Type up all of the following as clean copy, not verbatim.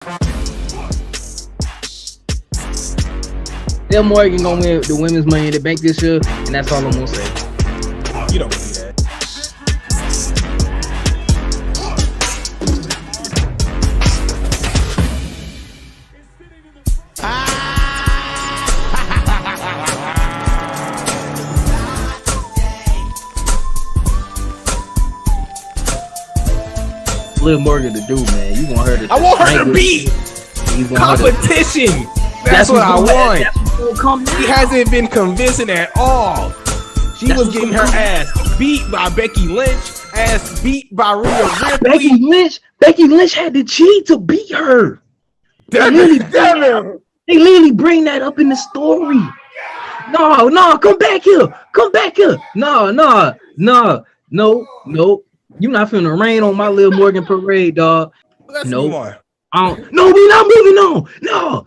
Del Morgan gonna win the women's Money in the Bank this year, and that's all I'm gonna say. You don't believe that. Lil Morgan to do, man. You want her to? I want her to beat competition. That's what I want. He hasn't been convincing at all. She was getting her ass beat by Becky Lynch, ass beat by Rhea Ripley. Becky Lynch had to cheat to beat her. Devin. They literally bring that up in the story. No, come back here. No. You not finna rain on my Lil Morgan parade, dog. Let's move on. No, we not moving on. No.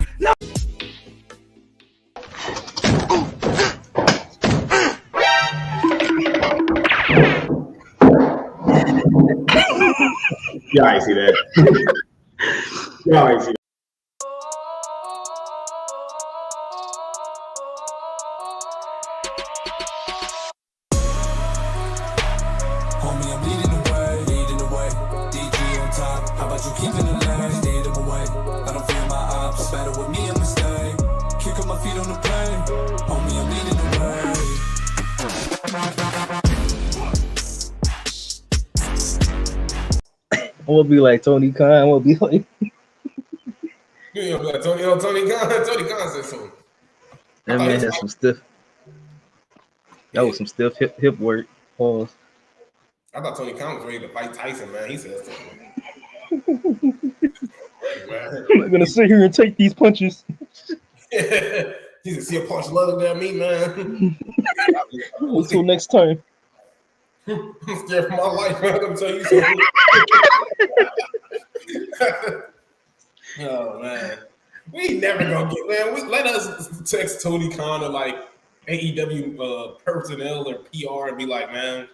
Y'all ain't see that. Y'all ain't see that. Homie, I'm leading the way. DG on top. How about you keeping the lane? Lead them away. I don't fear my ops. Battle with me, I'ma stay. Kick up my feet on the plane. Homie, I'm leading the way. I'm gonna be like Tony Khan. I'm gonna be like. You know, like Tony Khan said something. That man had some stiff. That was some stiff hip work. Pause. I thought Tony Khan was ready to fight Tyson, man. He said something. I'm not gonna sit here and take these punches. He said, "See a punch lower than me, man." Until next time. I'm scared for my life, man. I'm gonna tell you something. Oh man, we never gonna get, man. Let us text Tony Khan or like AEW personnel or PR and be like, man,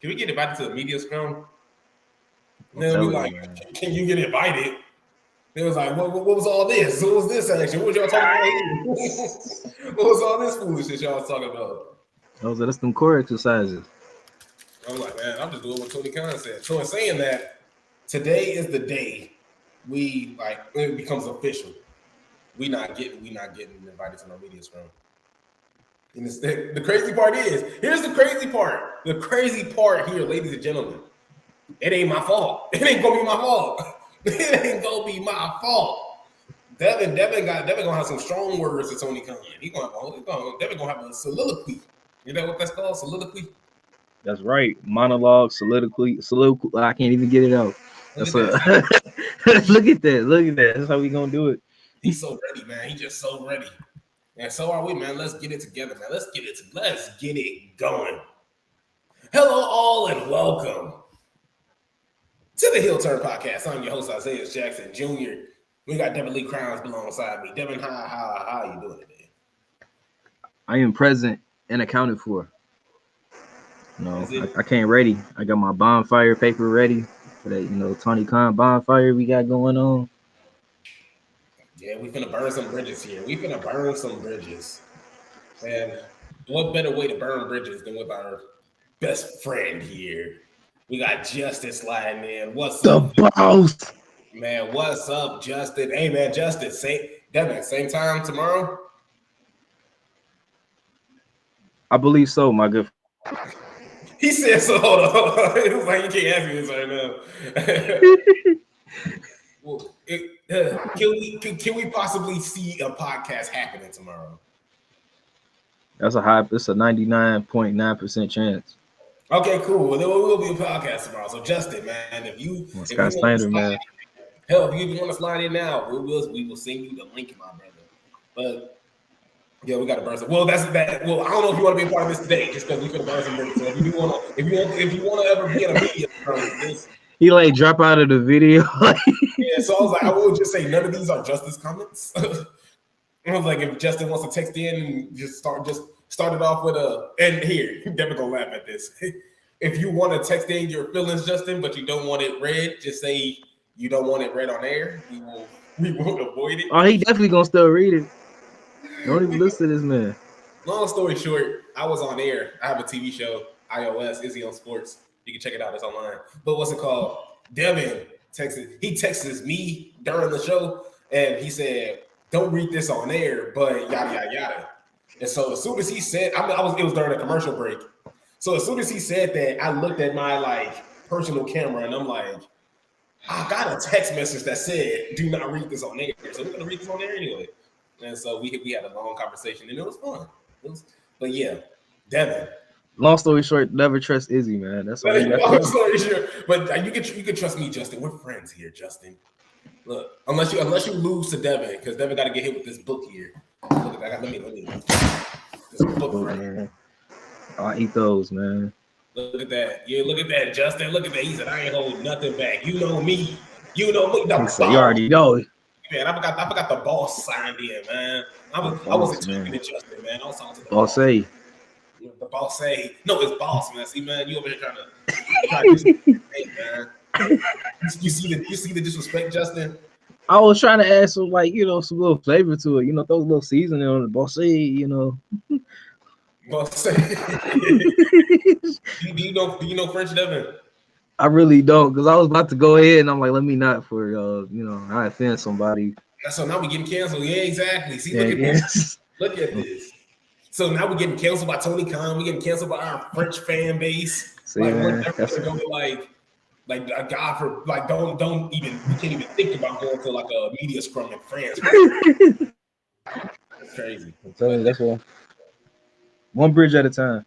can we get invited to the media scrum? And they'll be like, can you get invited? They was like, what was all this? What was this action? What was y'all talking about? What was all this foolishness y'all was talking about? That's them core exercises. I was like, man, I'm just doing what Tony Khan said. So in saying that, today is the day it becomes official. We not getting invited to no media scrum. And the crazy part is, here's the crazy part. The crazy part here, ladies and gentlemen, it ain't my fault. It ain't gonna be my fault. It ain't gonna be my fault. Devin gonna have some strong words to Tony Khan. Devin gonna have a soliloquy. You know what that's called? Soliloquy. That's right. Monologue, soliloquy. I can't even get it out. Look at that. That's how we gonna do it. He's so ready, man. He's just so ready. And so are we, man. Let's get it together, man. Let's get it going. Hello, all, and welcome to the Heel Turn Podcast. I'm your host, Isaiah Jackson Jr. We got Devin Lee Crowns alongside me. Devin, how are you doing today? I am present and accounted for. No, I came ready. I got my bonfire paper ready for that, Tony Khan bonfire we got going on. Yeah, we finna burn some bridges here. And what better way to burn bridges than with our best friend here? We got Justin sliding in. What's up? The boss. Man, what's up, Justin? Hey, man, Justin, Devin, same time tomorrow? I believe so, my good friend. He said so. Hold on. It was like, you can't ask me this right now. Well, can we possibly see a podcast happening tomorrow? It's a 99.9% chance. Okay, cool. Well, there will be a podcast tomorrow. So, Justin, man, if you want to slide in now, we will send you the link, my brother. But yeah, we got to burn some. Well, that's that. Well, I don't know if you want to be a part of this today, just because we could burn some bridges. So if you want to ever be in a media, he like drop out of the video. Yeah, so I was like, I will just say none of these are Justin's comments. I was like, if Justin wants to text in and just start it off with and here, you're never gonna laugh at this. If you want to text in your feelings, Justin, but you don't want it read, just say you don't want it read on air. We won't avoid it. Oh, he definitely gonna still read it. Don't even listen to this man. Long story short, I was on air. I have a TV show, iOS, Izzy on Sports. You can check it out. It's online. But what's it called? Devin texts me during the show, and he said, "Don't read this on air," but yada yada yada. And so as soon as he said, it was during a commercial break. So as soon as he said that, I looked at my like personal camera, and I'm like, I got a text message that said, "Do not read this on air." So we're gonna read this on air anyway. And so we had a long conversation, and it was fun. But yeah, Devin. Long story short, never trust Izzy, man. That's all. Long story short, but you can trust me, Justin. We're friends here, Justin. Look, unless you lose to Devin, because Devin got to get hit with this book here. Look at that. Let me. This book right here. I'll eat those, man. Look at that. Yeah, look at that, Justin. Look at that. He said, "I ain't holding nothing back. You know me. You know me." You already know. Man, I forgot the boss signed in, man. I wasn't talking to Justin, man. I was talking to the boss. Say. The boss say, no, it's boss, man. See, man, you over here trying to hey, man. You see the disrespect, Justin? I was trying to add some, like, some little flavor to it. Throw a little seasoning on the boss. Say, Boss say. do you know French, Devin? I really don't, because I was about to go ahead and I'm like, let me not for I offend somebody. So now we getting canceled. Yeah, exactly. See, look at this. Look at this. So now we're getting canceled by Tony Khan. We're getting canceled by our French fan base. See, man, like a guy for like don't even we can't even think about going to like a media scrum in France. That's crazy. I'm telling you, that's one bridge at a time.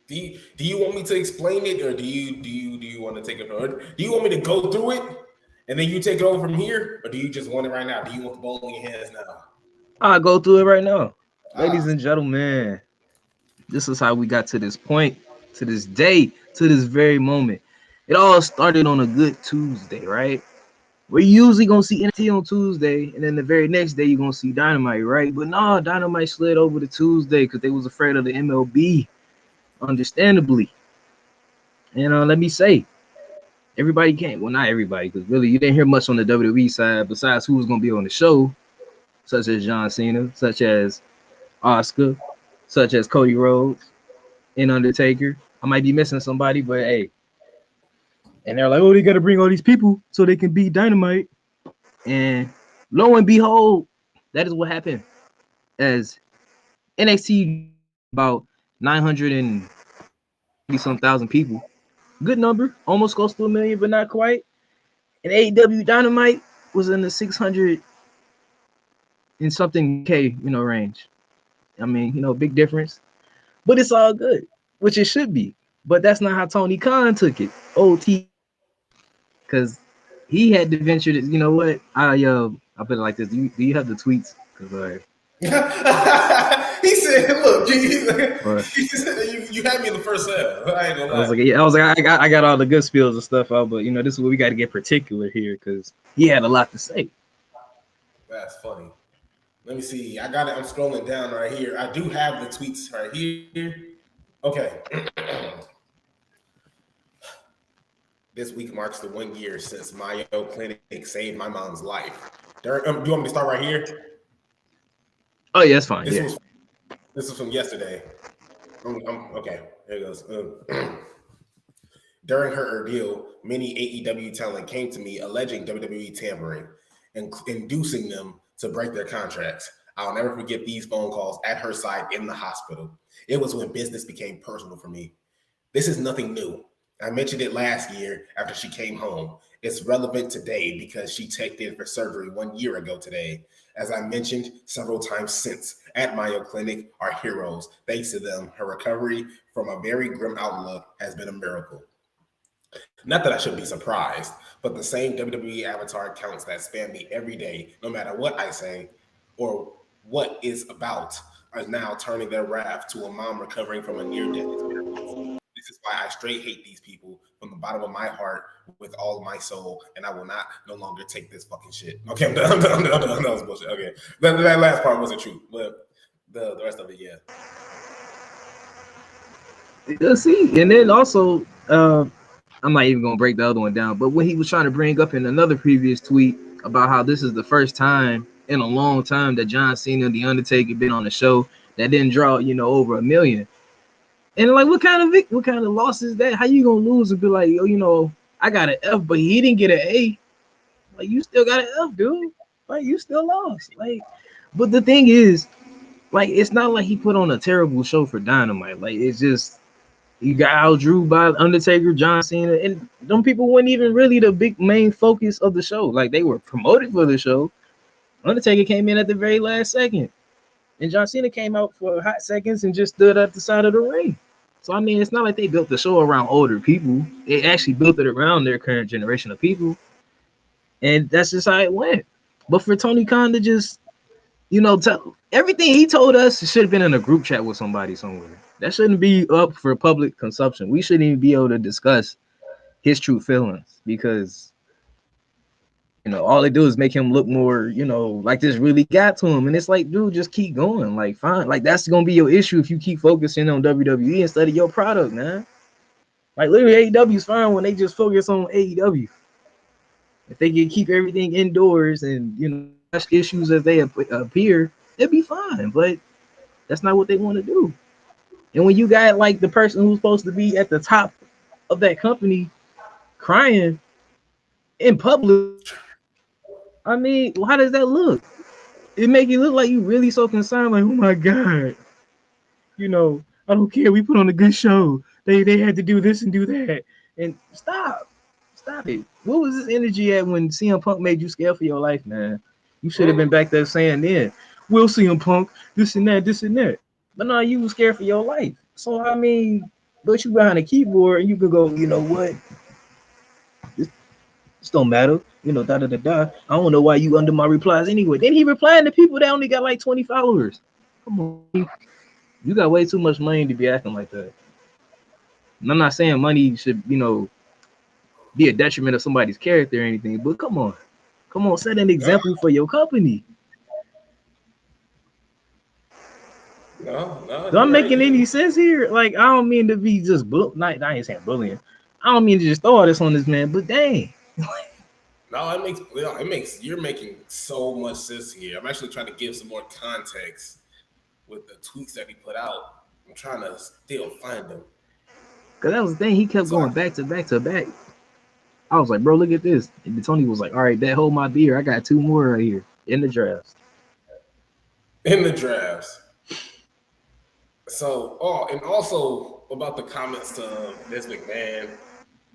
Do you want me to explain it, or do you want to take it? Or do you want me to go through it and then you take it over from here, or do you just want it right now? Do you want the ball in your hands now? I'll go through it right now. Ladies and gentlemen, this is how we got to this point, to this day, to this very moment. It all started on a good Tuesday, right? We're usually going to see NXT on Tuesday, and then the very next day you're going to see Dynamite, right? But no, Dynamite slid over to Tuesday because they was afraid of the MLB, understandably. And let me say, everybody can't. Well, not everybody, because really you didn't hear much on the WWE side besides who was going to be on the show, such as John Cena, such as Oscar, such as Cody Rhodes and Undertaker. I might be missing somebody, but hey. And they're like, oh, they got to bring all these people so they can beat Dynamite. And lo and behold, that is what happened. As NXT about 900,000 people. Good number, almost close to 1 million, but not quite. And AEW Dynamite was in the 600 and something K, range. I mean, big difference. But it's all good, which it should be. But that's not how Tony Khan took it. OT. Because he had to venture to, you know what? I put it like this. Do you have the tweets? Because he said, "Look, he said, you had me in the first half. I ain't gonna lie." I was like, I got all the good spills and stuff out, but this is what we got to get particular here because he had a lot to say. That's funny. Let me see. I got it. I'm scrolling down right here. I do have the tweets right here. Okay. This week marks the 1 year since Mayo Clinic saved my mom's life. Do you want me to start right here? Oh, yeah, that's fine. This is from yesterday. Okay, here it goes. During her ordeal, many AEW talent came to me alleging WWE tampering and inducing them to break their contracts. I'll never forget these phone calls at her side in the hospital. It was when business became personal for me. This is nothing new. I mentioned it last year after she came home. It's relevant today because she checked in for surgery 1 year ago today. As I mentioned several times since, at Mayo Clinic are heroes. Thanks to them, her recovery from a very grim outlook has been a miracle. Not that I should be surprised, but the same WWE avatar accounts that spam me every day, no matter what I say or what is about, are now turning their wrath to a mom recovering from a near-death experience. This is why I straight hate these people from the bottom of my heart with all my soul, and I will no longer take this fucking shit. Okay, I'm done. That was bullshit. Okay, that last part wasn't true, but the rest of it, yeah. See, and then also, I'm not even gonna break the other one down, but when he was trying to bring up in another previous tweet about how this is the first time in a long time that John Cena and The Undertaker been on a show that didn't draw, over 1 million. And like, what kind of loss is that? How you gonna lose and be like, yo, I got an F, but he didn't get an A. Like, you still got an F, dude. Like, you still lost. Like, but the thing is, like, it's not like he put on a terrible show for Dynamite. Like, it's just you got outdrew by Undertaker, John Cena, and them people weren't even really the big main focus of the show. Like, they were promoted for the show. Undertaker came in at the very last second, and John Cena came out for hot seconds and just stood at the side of the ring. So I mean, it's not like they built the show around older people. They actually built it around their current generation of people, and that's just how it went. But for Tony Khan to just, tell everything he told us, it should have been in a group chat with somebody somewhere. That shouldn't be up for public consumption. We shouldn't even be able to discuss his true feelings because all they do is make him look more, like this really got to him. And it's like, dude, just keep going. Like, fine. Like, that's gonna be your issue if you keep focusing on WWE instead of your product, man. Like, literally, AEW is fine when they just focus on AEW. If they can keep everything indoors and address issues as they appear, it'd be fine. But that's not what they want to do. And when you got like the person who's supposed to be at the top of that company crying in public, I mean, how does that look? It make you look like you really so concerned, like, oh my God, I don't care. We put on a good show. They had to do this and do that. And stop it. What was this energy at when CM Punk made you scared for your life, man? You should have been back there saying then, we'll CM Punk, this and that, this and that. But no, you was scared for your life. So I mean, but you behind a keyboard and you could go, you know what? This don't matter. Da da da da. I don't know why you under my replies anyway. Then he replying to people that only got like 20 followers. Come on. You got way too much money to be acting like that. And I'm not saying money should, be a detriment of somebody's character or anything, but come on, set an example for your company. No, So I'm making any sense here? Like, I don't mean to be just I ain't saying bullying. I don't mean to just throw all this on this man, but dang. No, it makes you're making so much sense here. I'm actually trying to give some more context with the tweets that he put out. I'm trying to still find them. Cause that was the thing. He kept going back to back to back. I was like, bro, look at this. And Tony was like, all right, that hold my beer. I got 2 more right here in the drafts. So, and also about the comments to Vince McMahon,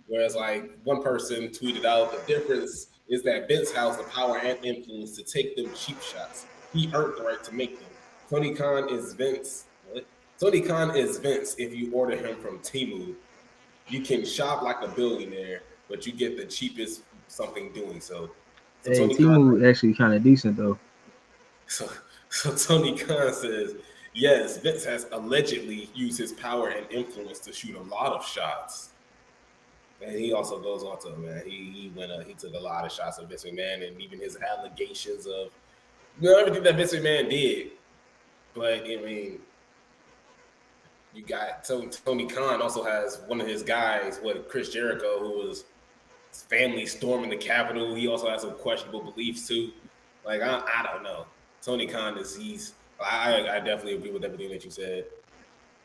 whereas like one person tweeted out the difference is that Vince has the power and influence to take them cheap shots. He earned the right to make them. Tony Khan is Vince. What? Tony Khan is Vince if you order him from Temu. You can shop like a billionaire, but you get the cheapest something doing so. Hey, Temu actually kind of decent though. So Tony Khan says, yes, Vince has allegedly used his power and influence to shoot a lot of shots. And he also goes on to, man, he took a lot of shots of Vince McMahon and even his allegations of everything that Vince McMahon did. But I mean, you got Tony Khan also has one of his guys, Chris Jericho, who was his family storming the Capitol. He also has some questionable beliefs too. Like I don't know. Tony Khan I definitely agree with everything that you said.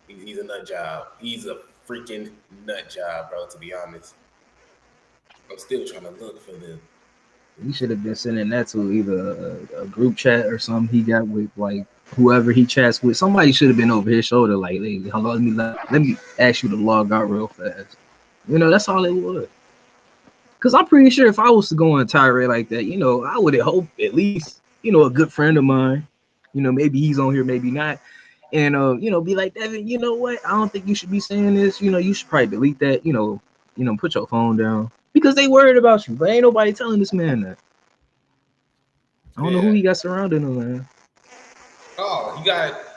He's a nut job. He's a freaking nut job, bro, to be honest. I'm still trying to look for them. He should have been sending that to either a group chat or something he got with like whoever he chats with. Somebody should have been over his shoulder like, hey, hello, let me ask you to log out real fast. That's all it was. Because I'm pretty sure if I was to go on a tirade like that, I would have hoped at least, a good friend of mine, maybe he's on here, maybe not. And, be like, Devin, you know what? I don't think you should be saying this. You should probably delete that, put your phone down. Because they worried about you. But ain't nobody telling this man that. I don't know who he got surrounding him, man. Oh,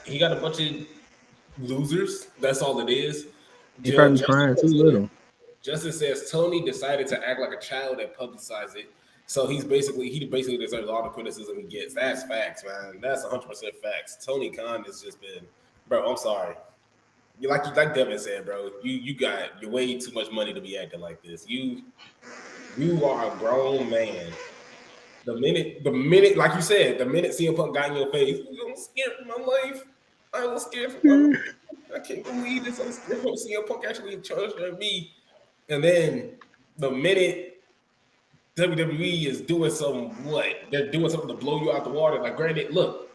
he got a bunch of losers. That's all it is. He probably crying too little. Justin says Tony decided to act like a child and publicize it. So he basically deserves all the criticism he gets. That's facts, man. That's 100% facts. Tony Khan has just been, bro. I'm sorry. Like Devin said, bro. You got way too much money to be acting like this. You are a grown man. The minute, like you said, the minute CM Punk got in your face, I'm scared for my life. I was scared for my life. I can't believe this. I'm scared for CM Punk actually charged at me. And then the minute WWE is doing they're doing something to blow you out the water. Like, granted, look,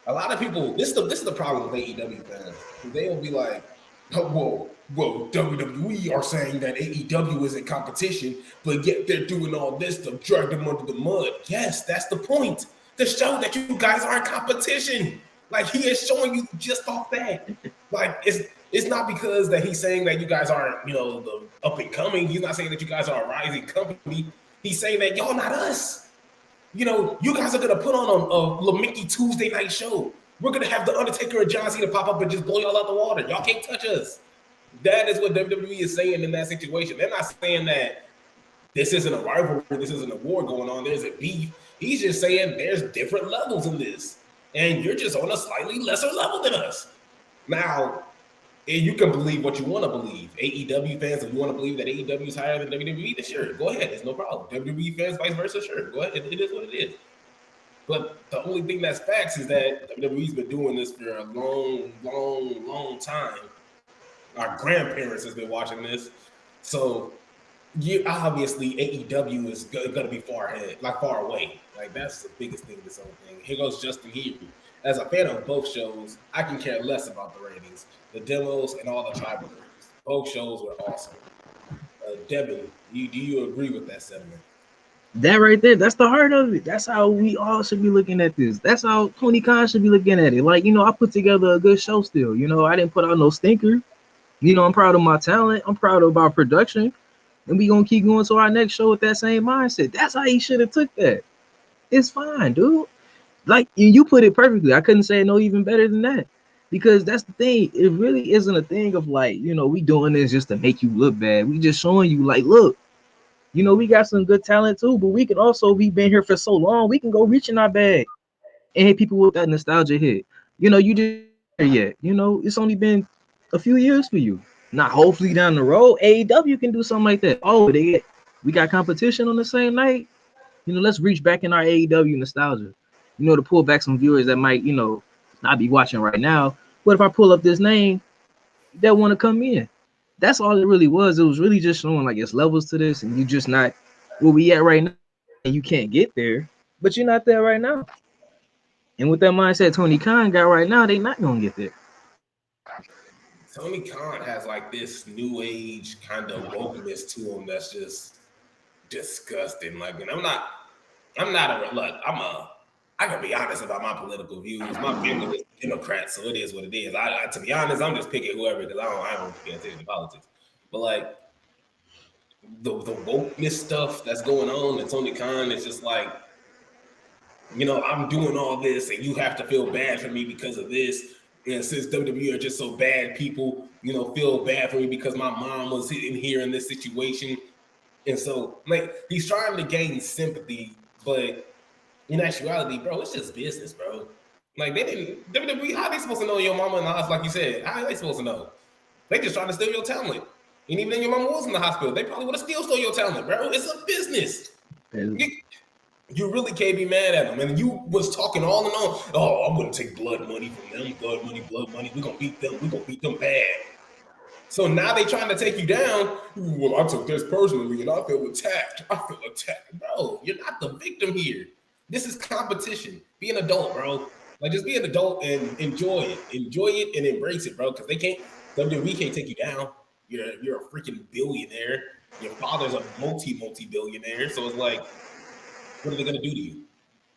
a lot of people. This is the problem with AEW fans. They will be like, oh, whoa, WWE are saying that AEW isn't competition, but yet they're doing all this to drag them under the mud. Yes, that's the point. To show that you guys aren't competition. Like, he is showing you just off that. Like, it's not because that he's saying that you guys aren't, the up and coming. He's not saying that you guys are a rising company. He's saying that y'all not us. You guys are gonna put on a LaMickey Tuesday night show. We're gonna have the Undertaker and John Cena pop up and just blow y'all out the water. Y'all can't touch us. That is what WWE is saying in that situation. They're not saying that this isn't a rivalry, this isn't a war going on, there's a beef. He's just saying there's different levels in this, and you're just on a slightly lesser level than us. Now, you can believe what you want to believe. AEW fans, if you want to believe that AEW is higher than WWE, then sure, go ahead. There's no problem. WWE fans, vice versa, sure, go ahead. It is what it is. But the only thing that's facts is that WWE's been doing this for a long, long, long time. Our grandparents has been watching this. So, obviously, AEW is going to be far ahead, like far away. Like, that's the biggest thing of this whole thing. Here goes Justin Here. As a fan of both shows, I can care less about the ratings, the demos, and all the tribal ratings. Both shows were awesome. Devin, do you agree with that sentiment? That right there, that's the heart of it. That's how we all should be looking at this. That's how Tony Khan should be looking at it. Like, I put together a good show still. I didn't put out no stinker. I'm proud of my talent. I'm proud of our production. And we going to keep going to our next show with that same mindset. That's how he should have took that. It's fine, dude. Like, you put it perfectly. I couldn't say no even better than that. Because that's the thing. It really isn't a thing of like, we doing this just to make you look bad. We just showing you like, look, we got some good talent too, but we can also be been here for so long. We can go reach in our bag and hit people with that nostalgia hit. You just there yet. It's only been a few years for you. Now, hopefully down the road, AEW can do something like that. Oh, we got competition on the same night. Let's reach back in our AEW nostalgia. To pull back some viewers that might, not be watching right now. What if I pull up this name that want to come in? That's all it really was. It was really just showing like it's levels to this, and you just not where we at right now, and you can't get there, but you're not there right now. And with that mindset Tony Khan got right now, they not gonna get there. Tony Khan has like this new age kind of wokeness to him that's just disgusting. Like, and I can be honest about my political views. My family is Democrat, so it is what it is. To be honest, I'm just picking whoever because I don't pay attention to politics. But like the wokeness stuff that's going on, and Tony Khan is just like, I'm doing all this, and you have to feel bad for me because of this. And since WWE are just so bad, people, feel bad for me because my mom was in here in this situation. And so, like, he's trying to gain sympathy, but in actuality, bro, it's just business, bro. Like, WWE, how they supposed to know your mama in the hospital, like you said? How are they supposed to know? They just trying to steal your talent. And even if your mama was in the hospital, they probably would have still stole your talent, bro. It's a business. You really can't be mad at them. And you was talking all and on, oh, I'm going to take blood money from them, blood money. We're going to beat them. We're going to beat them bad. So now they trying to take you down. Well, I took this personally, and I feel attacked. Bro, you're not the victim here. This is competition. Be an adult, bro. Like, just be an adult and enjoy it. Enjoy it and embrace it, bro. Because WWE can't take you down. You're a freaking billionaire. Your father's a multi-billionaire. So it's like, what are they gonna do to you?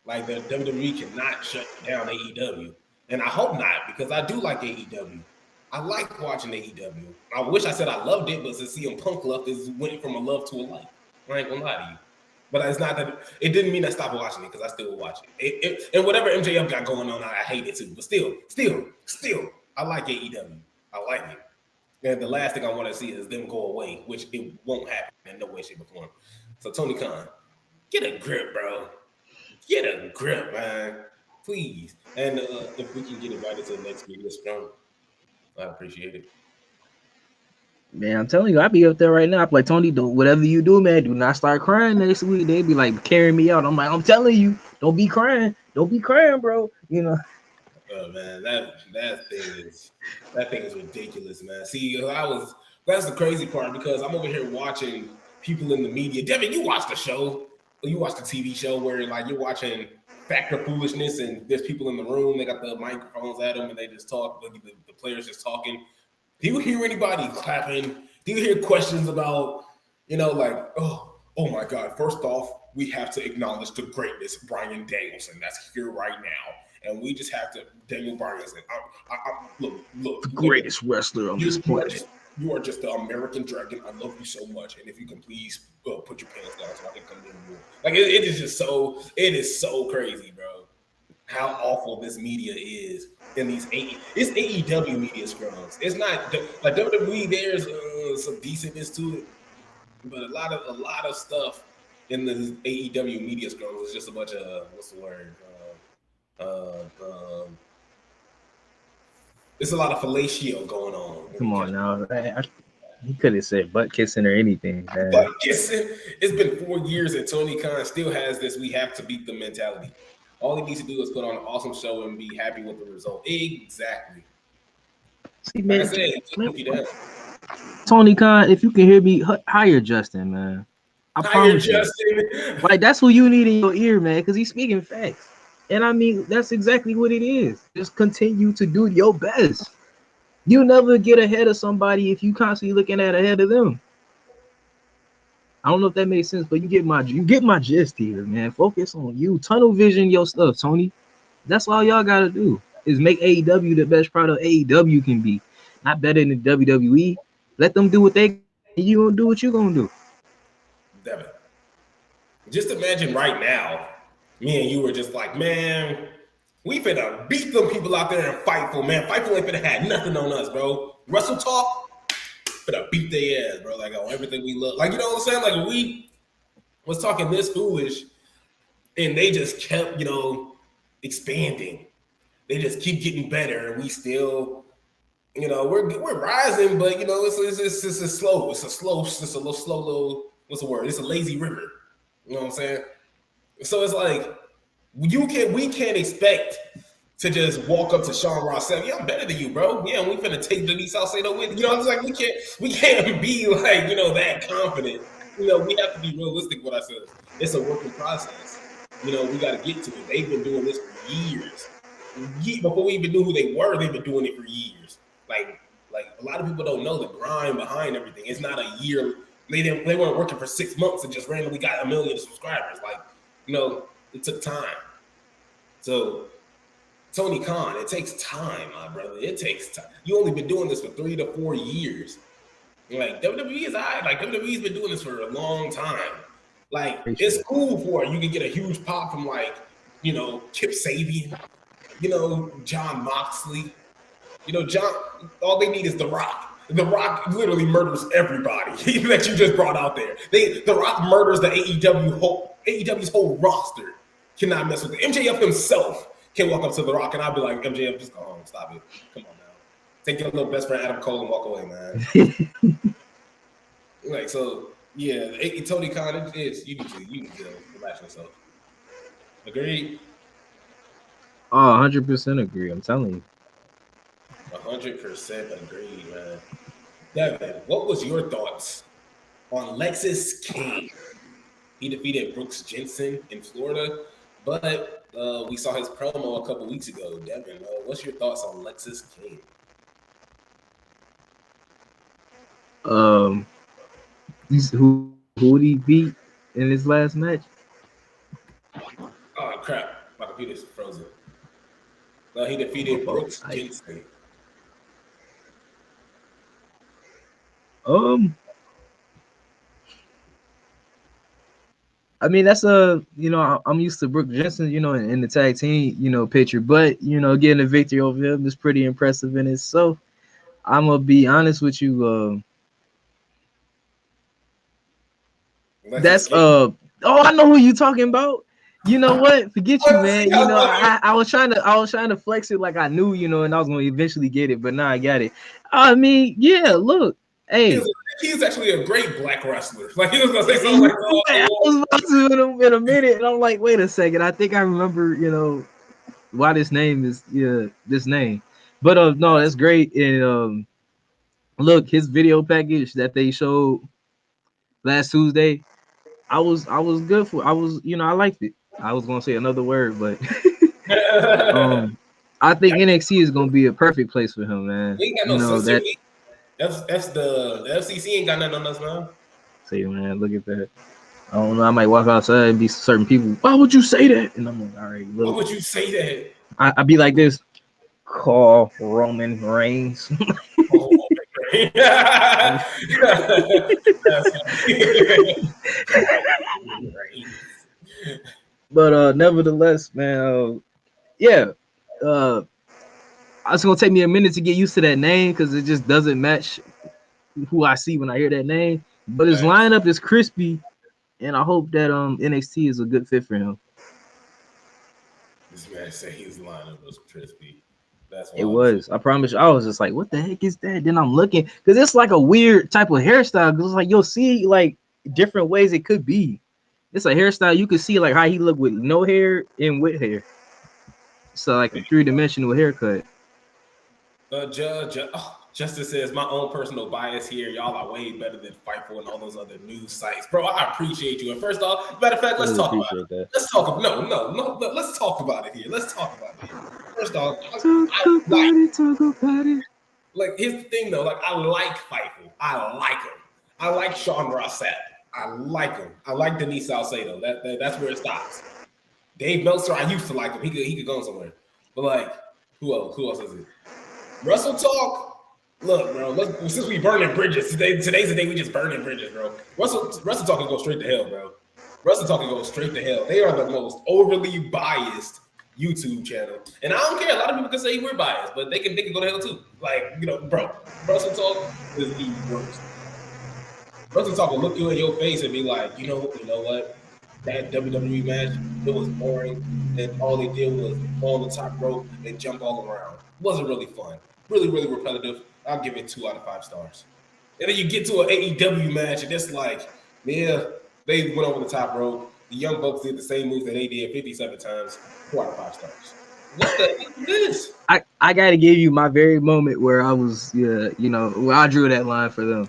Like, the WWE cannot shut down AEW. And I hope not, because I do like AEW. I like watching AEW. I wish I said I loved it, but since CM Punk left, it went from a love to a like. I ain't gonna lie to you. But it's not that it didn't mean I stopped watching it because I still will watch it. And whatever MJF got going on, I hate it too. But still, I like AEW. I like it. And the last thing I want to see is them go away, which it won't happen in no way, shape, or form. So Tony Khan, get a grip, bro. Get a grip, man. Please. And if we can get invited to the next meeting, I appreciate it. Man, I'm telling you, I be up there right now. I'm like, Tony, do whatever you do, man. Do not start crying next week. They be like carrying me out. I'm like, I'm telling you, don't be crying. Don't be crying, bro. You know. Oh man, that thing is ridiculous, man. See, that's the crazy part because I'm over here watching people in the media. Devin, you watch the show, you watch the TV show where like you're watching Factor Foolishness, and there's people in the room. They got the microphones at them, and they just talk. The players just talking. Do you hear anybody clapping? Do you hear questions about, like, oh my God, first off, we have to acknowledge the greatness of Brian Danielson that's here right now. And we just have to, Daniel Bryanson, look, The greatest wrestler on this planet. You are just the American Dragon. I love you so much. And if you can please put your pants down so I can come in the room. Like, it is so crazy, bro, how awful this media is in these it's AEW media scrums. It's not like WWE. There's some decentness to it, but a lot of stuff in the AEW media scrums is just a bunch of what's the word? There's a lot of fellatio going on. Come on now. He could have said butt kissing or anything, man. Butt kissing. It's been 4 years and Tony Khan still has this we have to beat the mentality. All he needs to do is put on an awesome show and be happy with the result. Exactly. See, man, like I said, Tony Khan, if you can hear me, hire Justin, man. I promise Justin. Like, that's who you need in your ear, man, because he's speaking facts. And I mean, that's exactly what it is. Just continue to do your best. You'll never get ahead of somebody if you constantly looking at ahead of them. I don't know if that makes sense, but you get my gist here, man. Focus on you. Tunnel vision your stuff, Tony. That's all y'all gotta do is make AEW the best product AEW can be. Not better than WWE. Let them do what they and you gonna do what you gonna do. Devin, just imagine right now, me and you were just like, man, we finna beat them people out there in Fightful, man. Fightful ain't finna have nothing on us, bro. Wrestle Talk, finna beat their ass, bro. Like on everything we love. Like, you know what I'm saying? Like we was talking this foolish, and they just kept, expanding. They just keep getting better, and we still, we're rising, but it's a slow, little, what's the word? It's a lazy river. You know what I'm saying? So it's like we can't expect to just walk up to Sean Ross and say, yeah, I'm better than you, bro. Yeah, we finna take the East Salcedo with. You know, it's like we can't be like, that confident. We have to be realistic with ourselves. It's a working process. We got to get to it. They've been doing this for years. Before we even knew who they were, they've been doing it for years. Like a lot of people don't know the grind behind everything. It's not a year. They weren't working for 6 months and just randomly got 1 million subscribers. Like, it took time. So Tony Khan, it takes time, my brother. It takes time. You only been doing this for 3 to 4 years. Like WWE is like WWE's been doing this for a long time. Like it's cool for it. You can get a huge pop from like, Kip Sabian, John Moxley. John, all they need is The Rock. The Rock literally murders everybody that you just brought out there. The Rock murders the AEW's whole roster. Cannot mess with it. MJF himself can walk up to The Rock and I'll be like, MJF, just go home. Stop it. Come on now. Take your little best friend Adam Cole and walk away, man. Like, so, yeah, Tony Khan, it is, you need to relax yourself. Agreed? Oh, 100% agree. I'm telling you. 100% agreed, man. Devin, what was your thoughts on Lexis King? He defeated Brooks Jensen in Florida, but we saw his promo a couple weeks ago. Devin, what's your thoughts on Lexis King? Who did he beat in his last match? Oh crap! My computer's frozen. No, he defeated Brooks Jensen. I mean, that's I'm used to Brooks Jensen, in the tag team, picture, but getting a victory over him is pretty impressive in itself. I'm gonna be honest with you. That's I know who you talking about. You know what? Forget you, man. I was trying to flex it like I knew, and I was gonna eventually get it, but now I got it. I mean, yeah, look, Hey, he's actually a great black wrestler. Like he was gonna say something like, I was about to in a minute, and I'm like, wait a second. I think I remember, why this name is this name. But no, that's great. And look, his video package that they showed last Tuesday, I was good for. I was, I liked it. I was gonna say another word, but um, I think NXT is gonna be a perfect place for him, man. we ain't got You no know sister. that. That's the FCC ain't got nothing on us, man. Say, man, look at that. I don't know. I might walk outside and be certain people. Why would you say that? And I'm like, all right, Why look. would you say that? I'd be like this. Call Roman Reigns. Oh, that's But nevertheless, man, yeah. Uh, it's gonna take me a minute to get used to that name because it just doesn't match who I see when I hear that name. But his lineup is crispy, and I hope that NXT is a good fit for him. This man said his lineup was crispy. That's It wild. was. I promise you. I was just like, what the heck is that? Then I'm looking because it's like a weird type of hairstyle. Because it's like you'll see like different ways it could be. It's a hairstyle you can see like how he looked with no hair and with hair. So like a 3-dimensional haircut. Justice says my own personal bias here. Y'all are way better than Fightful and all those other news sites, bro. I appreciate you. And first off, matter of fact, let's talk about it. That. Let's talk. No. Let's talk about it here. Let's talk about it here. First off, Talk about it. like here's the thing though. Like I like Fightful. I like him. I like Sean Ross Sapp. I like him. I like Denise Salcedo. That's where it stops. Dave Meltzer, I used to like him. He could go somewhere. But like, who else? Who else is it? Russell Talk. Look, bro. Since we burning bridges, today's the day we just burning bridges, bro. Russell Talk can go straight to hell, bro. Russell Talk can go straight to hell. They are the most overly biased YouTube channel, and I don't care. A lot of people can say we're biased, but they can go to hell too. Like bro. Russell Talk is the worst. Russell Talk will look you in your face and be like, you know what? That WWE match, it was boring, and all they did was fall on the top rope and jump all around. It wasn't really fun. Really, really repetitive. I'll give it 2 out of 5 stars. And then you get to an AEW match, and it's like, yeah, they went over the top rope. The Young Bucks did the same moves that they did 57 times. 4 out of 5 stars. What the heck is this? I gotta give you my very moment where I was, where I drew that line for them.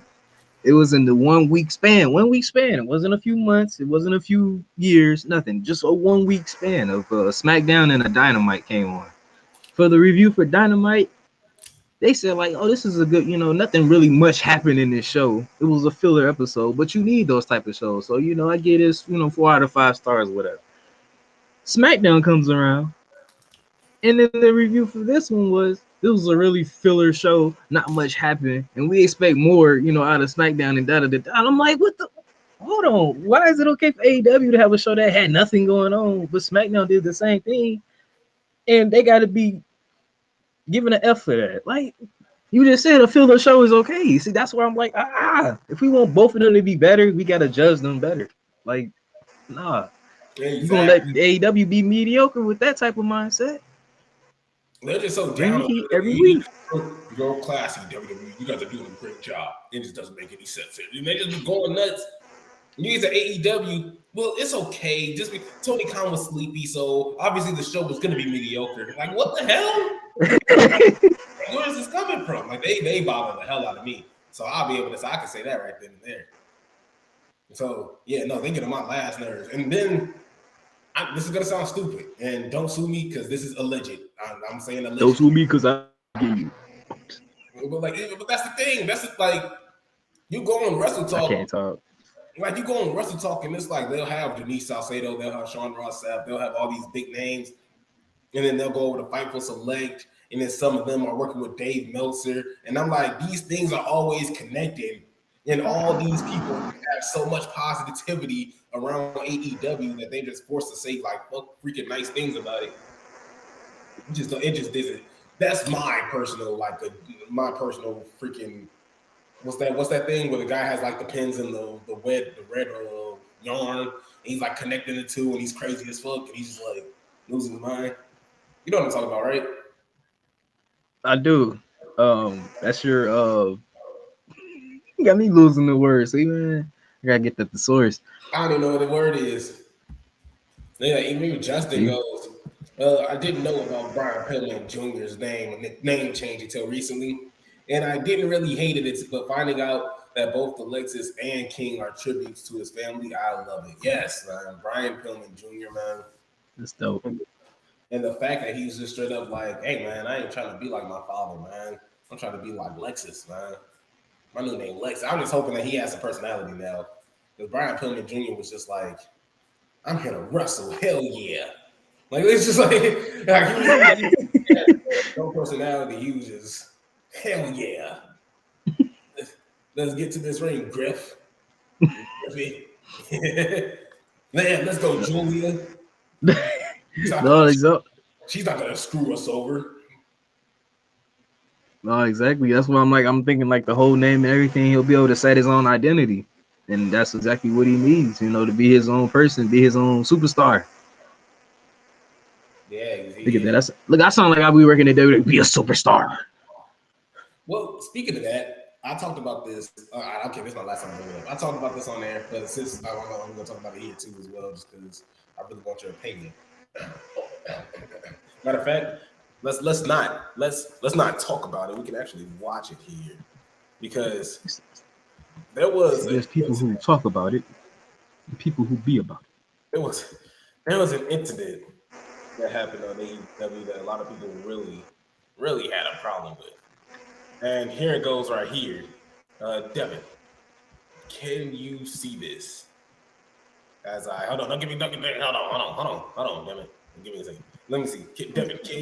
It was in the 1 week span. 1 week span. It wasn't a few months. It wasn't a few years. Nothing. Just a 1 week span of SmackDown and a Dynamite came on. For the review for Dynamite, they said like, oh, this is a good, nothing really much happened in this show. It was a filler episode, but you need those type of shows. So, I get this, 4 out of 5 stars, whatever. SmackDown comes around. And then the review for this one was a really filler show. Not much happened, and we expect more, out of SmackDown and da da da. And I'm like, what the? Hold on. Why is it okay for AEW to have a show that had nothing going on, but SmackDown did the same thing, and they got to be given an F for that? Like you just said, a filler show is okay. See, that's where I'm like, if we want both of them to be better, we gotta judge them better. Like, nah, Exactly. You gonna let AEW be mediocre with that type of mindset? They're just so down every week. You're classy, WWE. You guys are doing a great job. It just doesn't make any sense. And they just be going nuts. You guys at AEW, well, it's okay. Tony Khan was sleepy, so obviously the show was going to be mediocre. Like, what the hell? Where is this coming from? Like, they bother the hell out of me. So I'll be able to say, I can say that right then and there. So, yeah, no, they get on my last nerves. And then, this is going to sound stupid. And don't sue me because this is alleged. I'm saying alleged. Don't sue me because I get you. But that's the thing. That's like, you go on Wrestle Talk. I can't talk. Like you go on Wrestle Talk, and it's like they'll have Denise Salcedo, they'll have Sean Ross Sapp, they'll have all these big names, and then they'll go over to Fightful Select, and then some of them are working with Dave Meltzer, and I'm like, these things are always connected, and all these people have so much positivity around AEW that they just forced to say like fuck freaking nice things about it. It just isn't. That's my personal freaking. What's that thing where the guy has like the pins and the red yarn, and he's like connecting the two, and he's crazy as fuck, and he's just like losing his mind. You know what I'm talking about, right? I do. That's your You got me losing the word. See, man, I gotta get the thesaurus. I don't even know what the word is. Yeah, even Justin See? goes. I didn't know about Brian Pillman Jr.'s name change until recently, and I didn't really hate it. But finding out that both Alexis and King are tributes to his family, I love it. Yes, man, Brian Pillman Jr. Man, That's dope. and the fact that he's just straight up like, "Hey, man, I ain't trying to be like my father, man. I'm trying to be like Lexus, man. My new name Lex." I'm just hoping that he has a personality now, because Brian Pillman Jr. was just like, "I'm here to wrestle, hell yeah." Like it's just like he had no personality. He was just hell yeah. Let's get to this ring, Griff. Man, let's go, Julia. No, exactly. She's not gonna screw us over. No, exactly. That's why I'm thinking like the whole name and everything. He'll be able to set his own identity, and that's exactly what he needs. To be his own person, be his own superstar. Yeah, Look at that. Look. I sound like I'll be working at WWE. Be a superstar. Well, speaking of that, I talked about this. Okay, this is my last time bringing it up. I talked about this on there, but since I don't know, I'm going to talk about it here too as well, just because I really want your opinion. Matter of fact, let's not talk about it. We can actually watch it here, because There's people who talk about it, and people who be about it. There was an incident that happened on AEW that a lot of people really had a problem with. And here it goes right here. Devin, can you see this? Hold on, don't give me hold on, Devin. Give me a second. Let me see. Devin, can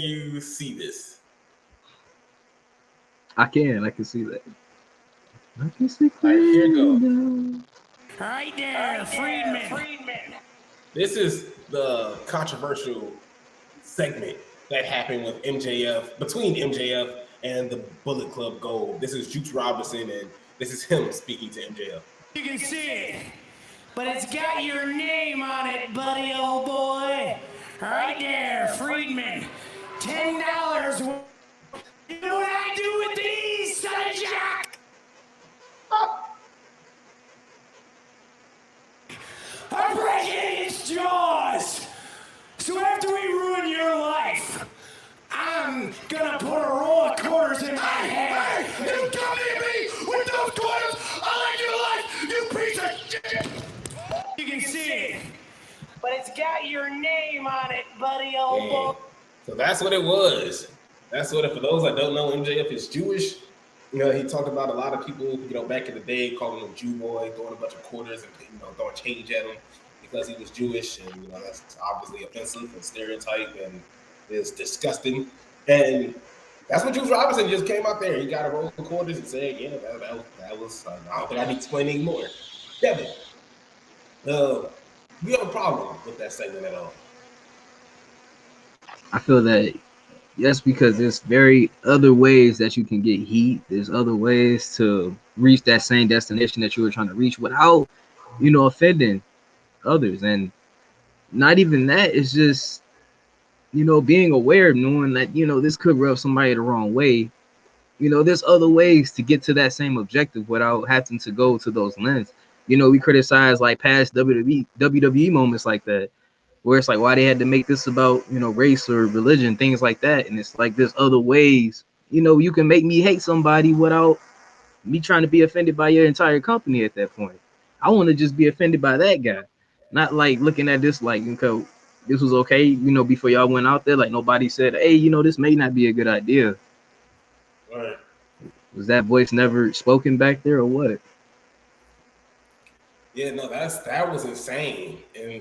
you see this? I can see that. I can see All right, here it goes. Right there, Friedman. This is the controversial segment that happened with between MJF and the Bullet Club Gold. This is Juice Robinson, and this is him speaking to MJF. You can see it, but it's got your name on it, buddy, old boy. Right there, Friedman. $10. You know what I do with these, son of Jack? I'm breaking its jaws. So after we ruin your life, I'm gonna put a roll of quarters in my hand. Hey, you come at me with those quarters? I like your life, you piece of shit. You can see it, but it's got your name on it, buddy, old boy. So that's what it was. That's what for those that don't know, MJF is Jewish. He talked about a lot of people, back in the day, calling him Jew boy, throwing a bunch of quarters and throwing change at him because he was Jewish, and that's obviously offensive and stereotype and is disgusting. And that's what Juice Robinson just came out there. He got a roll of quarters and said, "Yeah, that was." I don't think I need to explain anymore. Devin, you have a problem with that segment at all? I feel that yes, because there's very other ways that you can get heat. There's other ways to reach that same destination that you were trying to reach without, offending others. And not even that, it's just, being aware, knowing that, this could rub somebody the wrong way. There's other ways to get to that same objective without having to go to those lengths. We criticize like past WWE moments like that, where it's like why they had to make this about race or religion, things like that. And it's like there's other ways you can make me hate somebody without me trying to be offended by your entire company. At that point, I want to just be offended by that guy, not like looking at this like this was okay before y'all went out there, like nobody said, hey, this may not be a good idea. Right. Was that voice never spoken back there or what? Yeah, no, that was insane. And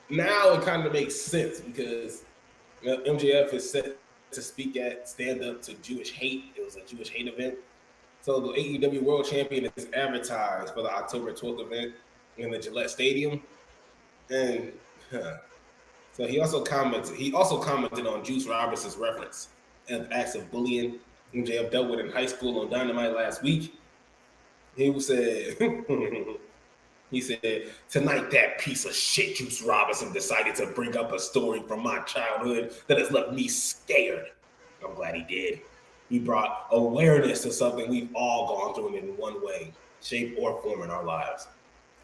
now it kind of makes sense because MJF is set to speak at Stand Up to Jewish Hate. It was a Jewish hate event. So the AEW World Champion is advertised for the October 12th event in the Gillette Stadium. And so he also commented on Juice Robinson's reference and acts of bullying MJF dealt with in high school on Dynamite last week. He said, tonight that piece of shit Juice Robinson decided to bring up a story from my childhood that has left me scared. I'm glad he did. He brought awareness to something we've all gone through in one way, shape, or form in our lives.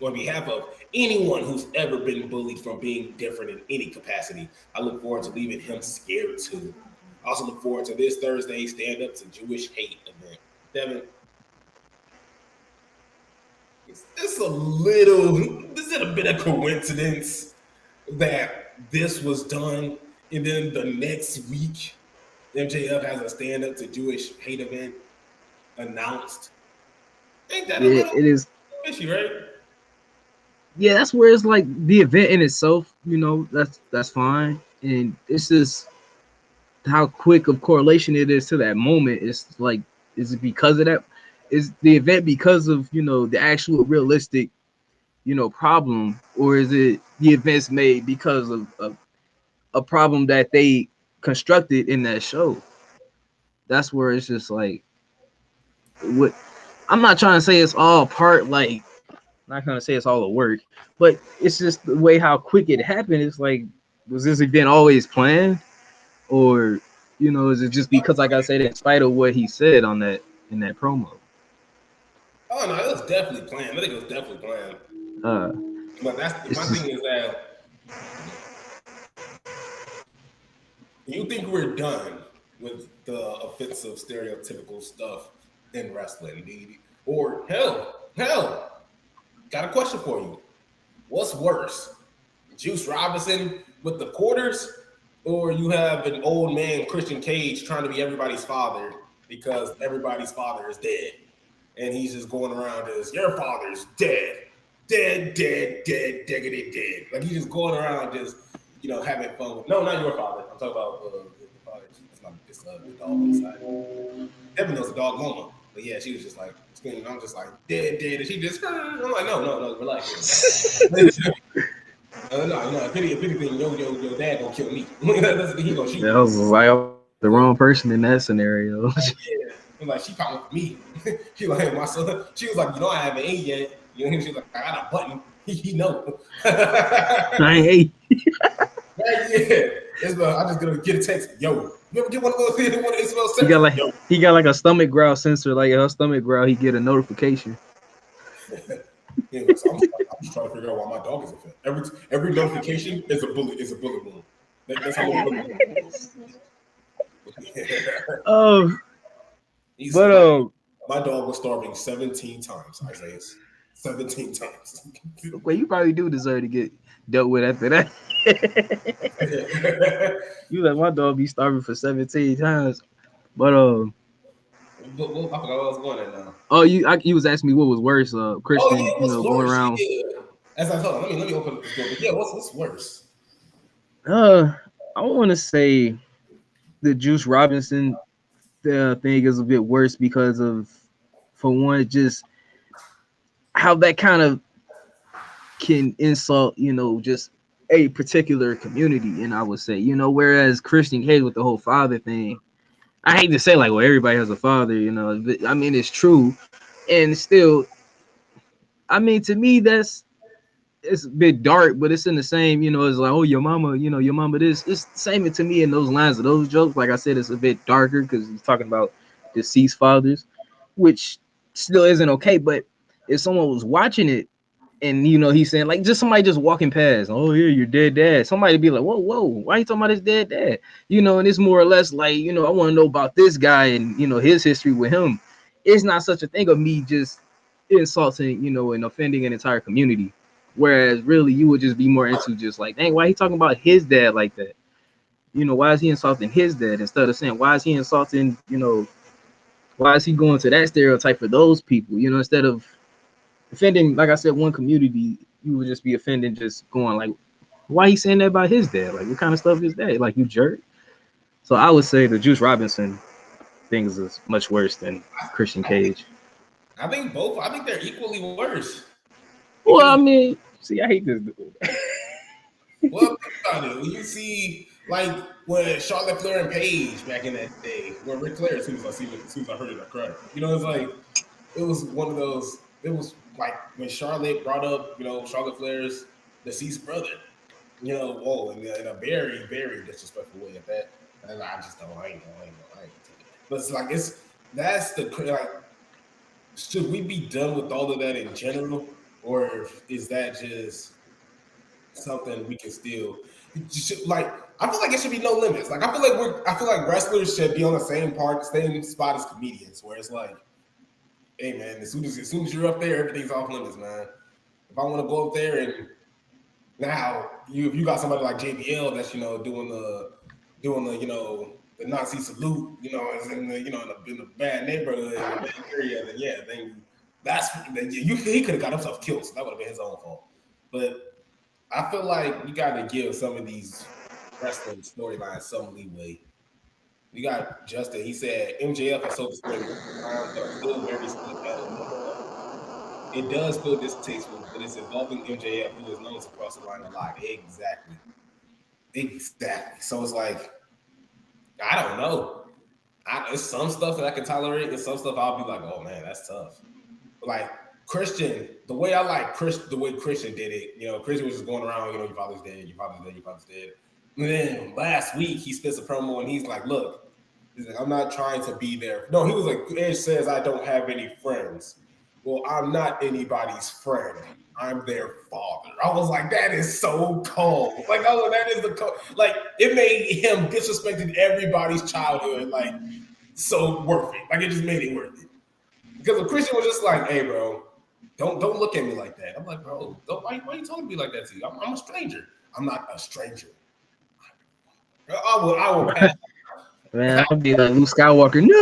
On behalf of anyone who's ever been bullied from being different in any capacity, I look forward to leaving him scared too. I also look forward to this Thursday Stand Up to Jewish Hate event. Devin, is it a bit of coincidence that this was done and then the next week MJF has a Stand Up to Jewish Hate event announced? Ain't that a Yeah, little it is. fishy, right? Yeah, that's where it's like the event in itself. That's fine, and it's just how quick of correlation it is to that moment. It's like, is it because of that? Is the event because of the actual realistic problem, or is it the events made because of a problem that they constructed in that show? That's where it's just like, what I'm not trying to say it's all part, like, not gonna say it's all the work, but it's just the way how quick it happened. It's like, was this event always planned, or is it just because, like I said, in spite of what he said on that in that promo? Oh no, it was definitely planned. I think it was definitely planned. Uh, But that's my it's just thing is that you think we're done with the offensive, stereotypical stuff in wrestling, or hell, got a question for you. What's worse, Juice Robinson with the quarters, or you have an old man Christian Cage trying to be everybody's father because everybody's father is dead, and he's just going around as your father's dead, diggity dead. Like he's just going around just having fun with. No, not your father. I'm talking about the father. It's not it's the dog on the side. Devin knows the dog Mama, but yeah, she was just like screaming. I'm just like dead, and she just. I'm like no, relax. No. If anything, your dad gonna kill me. He gonna shoot that me. was like the wrong person in that scenario. Yeah. I'm like, she coming for me. She like, my son. She was like, I haven't ate yet. She was like, I got a button. He know. I ain't hate. Yeah. I just gonna get a text. Yo, you ever get one of those? One of Isabel He got sent? like Yo. he got like a stomach growl sensor. Like her stomach growl, he get a notification. Anyway, so I'm just trying to figure out why my dog is offended. Every notification is a bullet wound. That's how many. Oh, He's but like, my dog was starving 17 times, Isaiah. 17 times. well, you probably do deserve to get dealt with after that. You let my dog be starving for 17 times. But But I forgot what I was going at now. oh, you was asking me what was worse, Oh Christian, yeah, what's going worse? around. Yeah. As I told, let me open up this door. But yeah, what's worse? I want to say the Juice Robinson thing is a bit worse because of, for one, just how that kind of can insult, just a particular community. And I would say, whereas Christian Cage with the whole father thing, I hate to say like, well, everybody has a father, but, I mean, it's true. And still, I mean, to me, it's a bit dark, but it's in the same, it's like, oh, your mama this. It's the same to me in those lines of those jokes. Like I said, it's a bit darker because he's talking about deceased fathers, which still isn't okay. But if someone was watching it and he's saying, like, just somebody just walking past, oh yeah, your dead dad, somebody be like, whoa, why are you talking about his dead dad? And it's more or less like, I want to know about this guy and his history with him. It's not such a thing of me just insulting, and offending an entire community. Whereas really you would just be more into just like, dang, why he talking about his dad like that? Why is he insulting his dad instead of saying, why is he insulting, why is he going to that stereotype for those people? Instead of offending, like I said, one community, you would just be offending, just going like, why he saying that about his dad? Like, what kind of stuff is that? Like, you jerk. So I would say the Juice Robinson things is much worse than Christian Cage. I think both. I think they're equally worse. Well, I Because, mean, see, I hate this dude. well, think about it. When you see, like, when Charlotte Flair and Paige back in that day, when Ric Flair, as soon as I heard it, I cried. It's like, it was one of those, it was like when Charlotte brought up, Charlotte Flair's deceased brother, in a very, very disrespectful way at that. And I just don't, I ain't taking it. But it's like that's the like. Should we be done with all of that in general, or is that just something we can still like? I feel like it should be no limits. Like I feel like wrestlers should be on the same spot as comedians, where it's like, hey man, as soon as you're up there, everything's off limits, man. If I want to go up there and now if you got somebody like JBL that's doing the the Nazi salute, is in the in a bad neighborhood, in a bad area, then yeah, then he could have got himself killed, so that would have been his own fault. But I feel like you got to give some of these wrestling storylines some leeway. We got Justin. He said MJF and Soulja Square times are still very slick at a normal level. It does feel distasteful, but it's involving MJF, who is known to cross the line a lot. Exactly. So it's like, I don't know. There's some stuff that I can tolerate, and some stuff I'll be like, oh man, that's tough. Like Christian, the way Christian did it, Christian was just going around, your father's dead, your father's dead, your father's dead. And then last week he spits a promo and he's like, look, I'm not trying to be there. No, he was like, Edge says I don't have any friends. Well, I'm not anybody's friend. I'm their father. I was like, that is so cold. Like, that is the cold. Like, it made him disrespecting everybody's childhood, like, so worth it. Like, it just made it worth it. Because the Christian was just like, hey, bro, don't look at me like that. I'm like, bro, why are you talking to me like that to you? I'm a stranger. I'm not a stranger. I will pass. Man, I'll be like Luke Skywalker. No,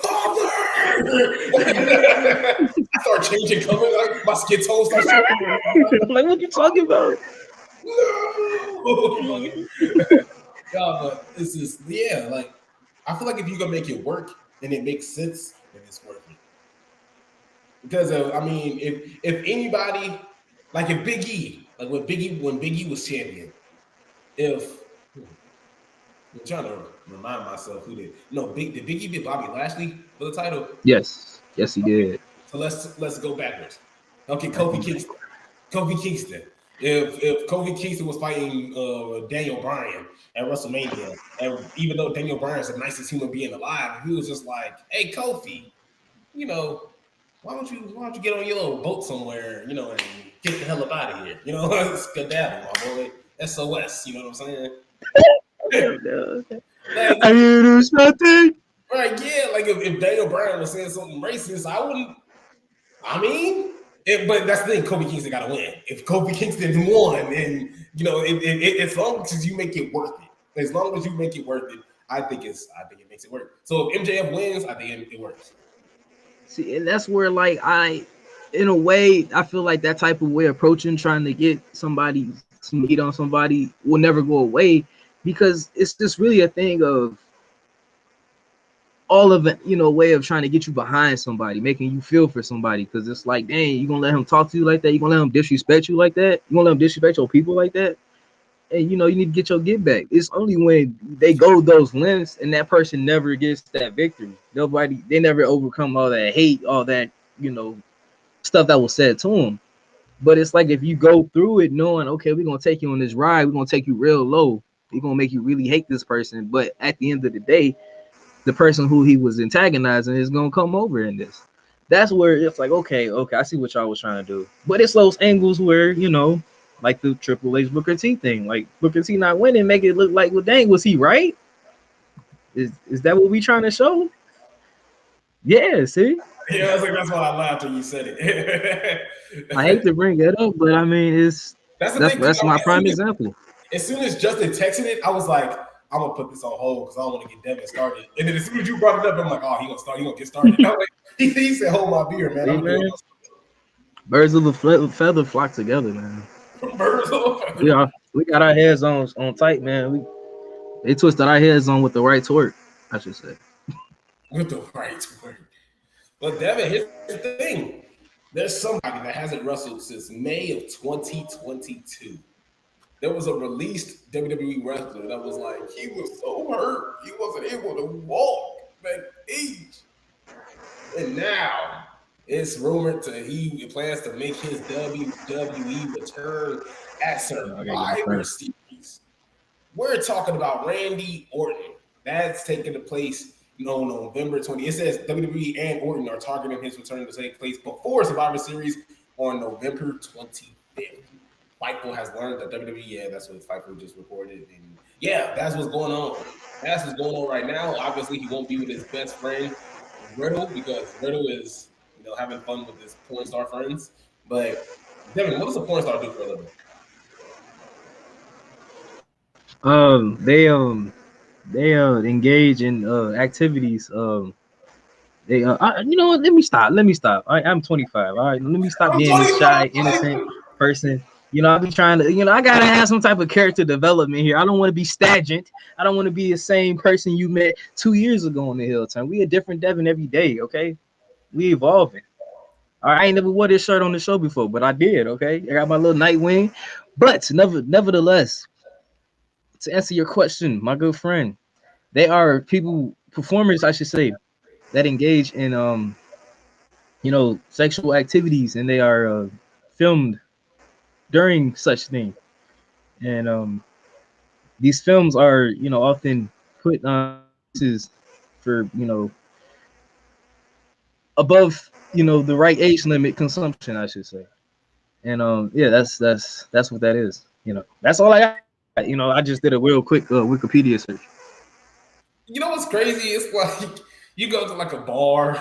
father. I start changing color, like my skin tone starts changing. Like, what you talking about? No. But it's just like I feel like if you can make it work and it makes sense, then it's worth it. Because if anybody, like if Big E, like when Big E was champion, I'm trying to remind myself who did. No, did Big E beat Bobby Lashley for the title? Yes, he did. So let's go backwards. Okay, Kofi Kingston. If Kofi Kingston was fighting Daniel Bryan at WrestleMania, and even though Daniel Bryan's the nicest human being alive, he was just like, "Hey, Kofi, why don't you get on your little boat somewhere, and get the hell up out of here, skedaddle, my boy, SOS, you know what I'm saying?" Like, I hear there's nothing. Right, yeah. Like if Daniel Bryan was saying something racist, I wouldn't. But that's the thing. Kofi Kingston got to win. If Kofi Kingston won, then as long as you make it worth it, I think it makes it work. So if MJF wins, I think it works. See, and that's where in a way, I feel like that type of way approaching trying to get somebody some heat on somebody will never go away, because it's just really a thing of all of it, way of trying to get you behind somebody, making you feel for somebody. Because it's like, dang, you gonna let him talk to you like that? You gonna let him disrespect you like that? You gonna let him disrespect your people like that? And you need to get your get back. It's only when they go those lengths and that person never gets that victory. They never overcome all that hate, all that stuff that was said to them. But it's like if you go through it knowing, okay, we're gonna take you on this ride, we're gonna take you real low, we're gonna make you really hate this person. But at the end of the day, the person who he was antagonizing is gonna come over in this. That's where it's like, okay, I see what y'all was trying to do. But it's those angles where, like the Triple H Booker T thing, like Booker T not winning, make it look like, well, dang, was he right? Is that what we trying to show? Yeah, see? Yeah, I was like, that's why I laughed when you said it. I hate to bring it up, but I mean, that's my prime example. As soon as Justin texted it, I was like, I'm gonna put this on hold because I don't want to get Devin started. And then as soon as you brought it up, I'm like, oh, he gonna get started. He said, hold my beer, man. Man. Birds of a feather flock together, man. Birds of a feather. We got our heads on tight, man. They twisted our heads on with the right torque, I should say. With the right torque. But Devin, here's the thing. There's somebody that hasn't wrestled since May of 2022. There was a released WWE wrestler that was like, he was so hurt, he wasn't able to walk backstage. And now it's rumored he plans to make his WWE return at Survivor Series. We're talking about Randy Orton. That's taking the place. November 20th. It says WWE and Orton are targeting his return to take place before Survivor Series on November 25th. Fightful has learned that WWE, yeah, that's what Fightful just reported. And yeah, that's what's going on. That's what's going on right now. Obviously, he won't be with his best friend, Riddle, because Riddle is, having fun with his porn star friends. But, Devin, what does a porn star do for a living? They engage in activities. You know what? Let me stop. I'm 25. All right, let me stop I'm being this 25. shy, innocent person. I be trying to, I gotta have some type of character development here. I don't want to be stagnant. I don't want to be the same person you met 2 years ago on the hill turn. We a different Devin every day, okay? We evolving. All right, I ain't never wore this shirt on the show before, but I did, okay? I got my little Nightwing. But nevertheless, to answer your question, my good friend, they are performers, I should say, that engage in sexual activities, and they are filmed during such thing. And these films are, often put on releases for, above, the right age limit consumption, I should say. And yeah, that's what that is. That's all I got. I just did a real quick Wikipedia search. You know what's crazy? It's like you go to like a bar,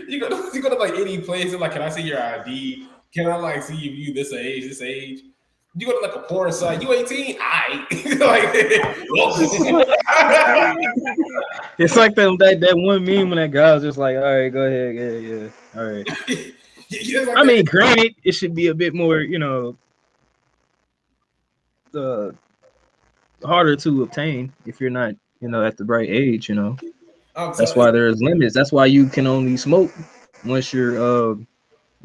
you go to like any place and like, can I see your ID? Can I like see you this age, this age? You go to like a porn site, you 18? I It's like that one meme when that guy was just like, all right, go ahead, yeah, all right. Like I mean, granted, it should be a bit more, harder to obtain if you're not, at the right age. That's why there's limits. That's why you can only smoke once you're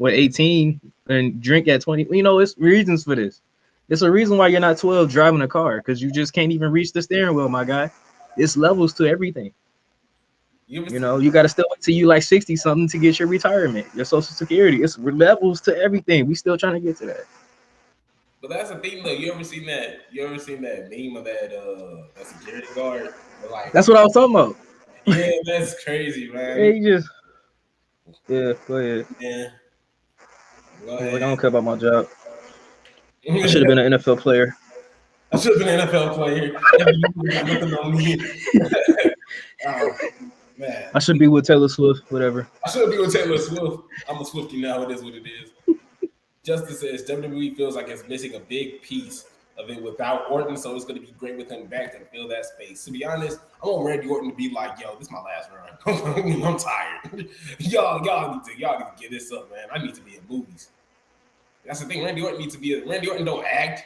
18 and drink at 20. It's reasons for this. It's a reason why you're not 12 driving a car, because you just can't even reach the steering wheel, my guy. It's levels to everything. You got to still wait till you like 60 something to get your retirement, your social security. It's levels to everything. We still trying to get to that. But that's the thing, though. You ever seen that meme of that security guard? Like, that's what I was talking about. Yeah, that's crazy, man. Hey, go ahead. Yeah. Like, I don't care about my job. I should have been an NFL player. I should have been an NFL player. Got nothing on me. Oh, man. I should be with Taylor Swift, whatever. I should be with Taylor Swift. I'm a Swiftie now. It is what it is. Justice says WWE feels like it's missing a big piece of it without Orton, so it's going to be great with him back and fill that space. To be honest, I want Randy Orton to be like, "Yo, this is my last run. I'm tired. y'all need to get this up, man. I need to be in movies." That's the thing. Randy Orton don't act.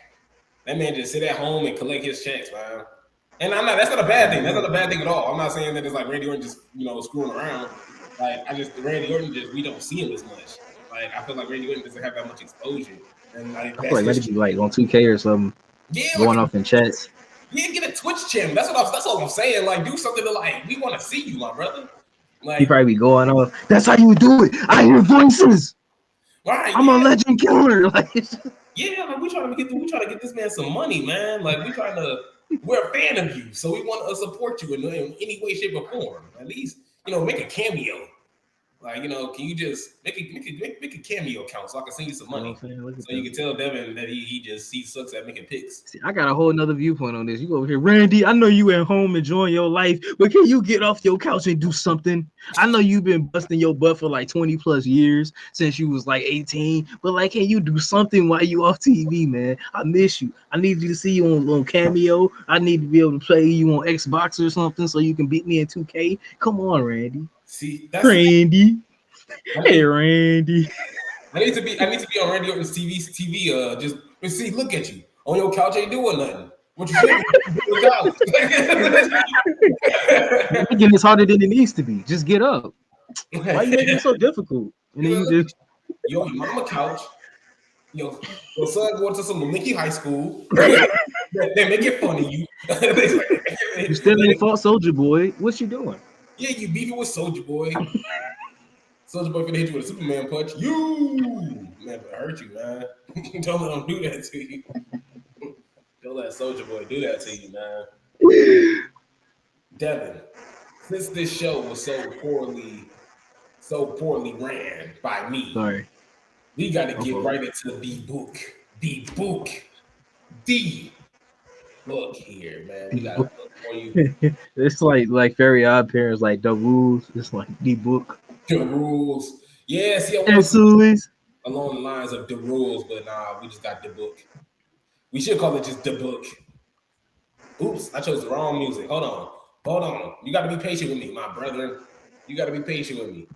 That man just sit at home and collect his checks, man. And that's not a bad thing. That's not a bad thing at all. I'm not saying that it's like Randy Orton just, screwing around. Like, Randy Orton we don't see him as much. Like, I feel like Randy Orton doesn't have that much exposure. And I feel like maybe like on 2K or something. Yeah, going off in chats. Yeah, get a Twitch channel. That's all I'm saying. Like, do something to we want to see you, my brother. Like, he probably be going off. That's how you do it. I hear voices. Right. I'm a legend killer. Like, yeah, like we trying to get this man some money, man. Like we're a fan of you, so we want to support you in any way, shape, or form. At least, make a cameo. Like, can you just make a cameo count so I can send you some money? So you can tell Devin that he sucks at making picks. See, I got a whole nother viewpoint on this. You over here, Randy, I know you at home enjoying your life, but can you get off your couch and do something? I know you've been busting your butt for like 20 plus years since you was like 18, but like, can you do something while you off TV, man? I miss you. I need you to see you on Cameo. I need to be able to play you on Xbox or something so you can beat me in 2K. Come on, Randy. See, that's Randy. Hey, Randy. I need to be on Randy Orton's TV. Just see, look at you on your couch, ain't doing nothing. What you doing? Making this harder than it needs to be. Just get up. Why you making it so difficult? And then you just your mama couch. Your son going to some Linky High School. They make it fun of you. You still ain't fought Soldier Boy. What you doing? Yeah, you beefing with Soldier Boy. Soldier Boy finna hit you with a Superman punch. You man, it hurt you, man. Don't let him do that to you. Don't let Soldier Boy do that to you, man. Devin, since this show was so poorly ran by me, Sorry. we got to get Okay. right into the book. The book. The book here, man. We got a book for you. It's like Very Odd Parents, like the rules. It's like the book. The rules. Yeah, see, I want As to always. along the lines of the rules, but nah, we just got the book. We should call it just the book. Oops, I chose the wrong music. Hold on. You got to be patient with me, my brethren. You got to be patient with me.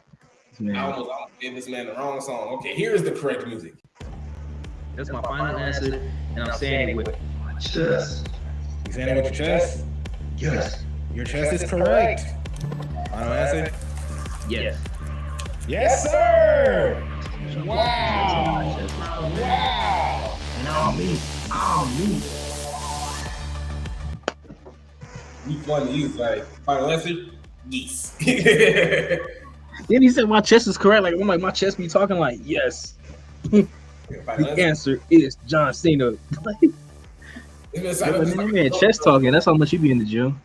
Man. I almost gave this man the wrong song. Okay, here's the correct music. That's my final answer, and I'm saying it with my chest. You saying it with your chest? Yes. Your chest is correct. Final answer? Yes. Yes, sir. Wow. Wow. And on me. You funny. He's like, final answer? Yes. Then he said my chest is correct. Like I'm like my chest be talking like yes. The answer is John Cena. Man, chest talking. That's how much you be in the gym.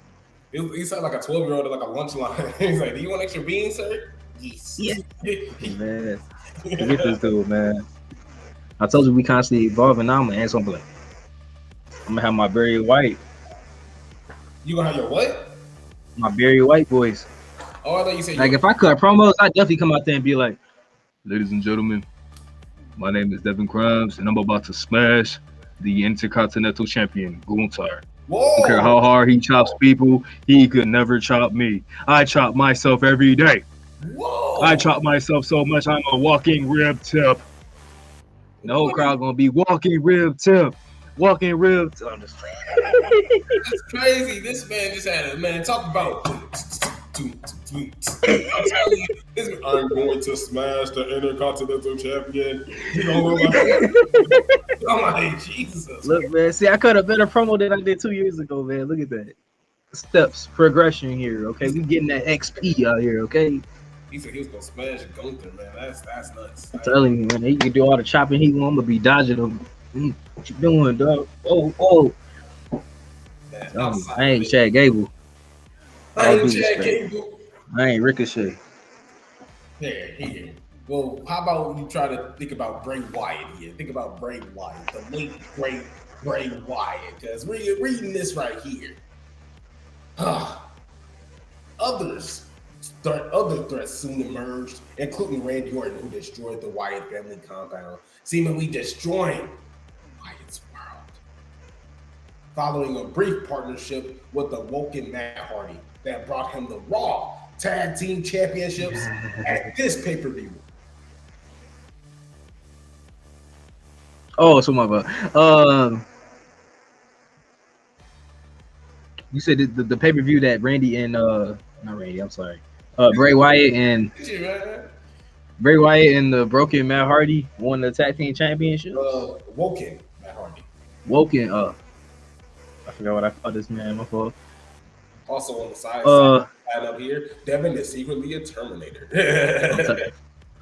He sounded like a 12-year-old at like a lunch line. He's like, "Do you want extra beans, sir?" Yes. Yeah. Man, forget this dude, man. I told you we constantly evolving. Now I'm gonna answer something like, I'm gonna have my Barry White. You gonna have your what? My Barry White voice. Oh, I thought you said like if I cut promos, I'd definitely come out there and be like, ladies and gentlemen, my name is Devin Crimes, and I'm about to smash the Intercontinental Champion, Gunther. Whoa. I don't care how hard he chops people, he could never chop me. I chop myself every day. Whoa. I chop myself so much, I'm a walking rib tip. The whole crowd gonna be walking rib tip. Walking rib tip. I'm just That's crazy. This man just had a man talk about. I'm telling you, I'm going to smash the Intercontinental Champion. I'm like, Jesus. Look, man. See, I cut a better promo than I did 2 years ago, man. Look at that. Steps, progression here, okay? We getting that XP out here, okay? He said he was gonna smash Gunther, man. That's nuts. I'm telling you, man. He can do all the chopping he want. I'm gonna be dodging him. What you doing, dog? Oh. Man, I ain't Chad Gable. I ain't Chad Gable. I ain't Ricochet. Here. Well, how about you try to think about Bray Wyatt here? Think about Bray Wyatt, the late great Bray Wyatt. Because we're reading this right here. Other threats soon emerged, including Randy Orton, who destroyed the Wyatt family compound, seemingly destroying Wyatt's world. Following a brief partnership with the Woken Matt Hardy that brought him the Raw Tag Team Championships at this pay-per-view. Oh, so my bad. You said the pay-per-view that Randy and not Randy, I'm sorry. Bray Wyatt and the Broken Matt Hardy won the tag team championship. Woken Matt Hardy. Woken. I forgot what I called this man. My fault. Also on the side up here, Devin is secretly a Terminator. I'm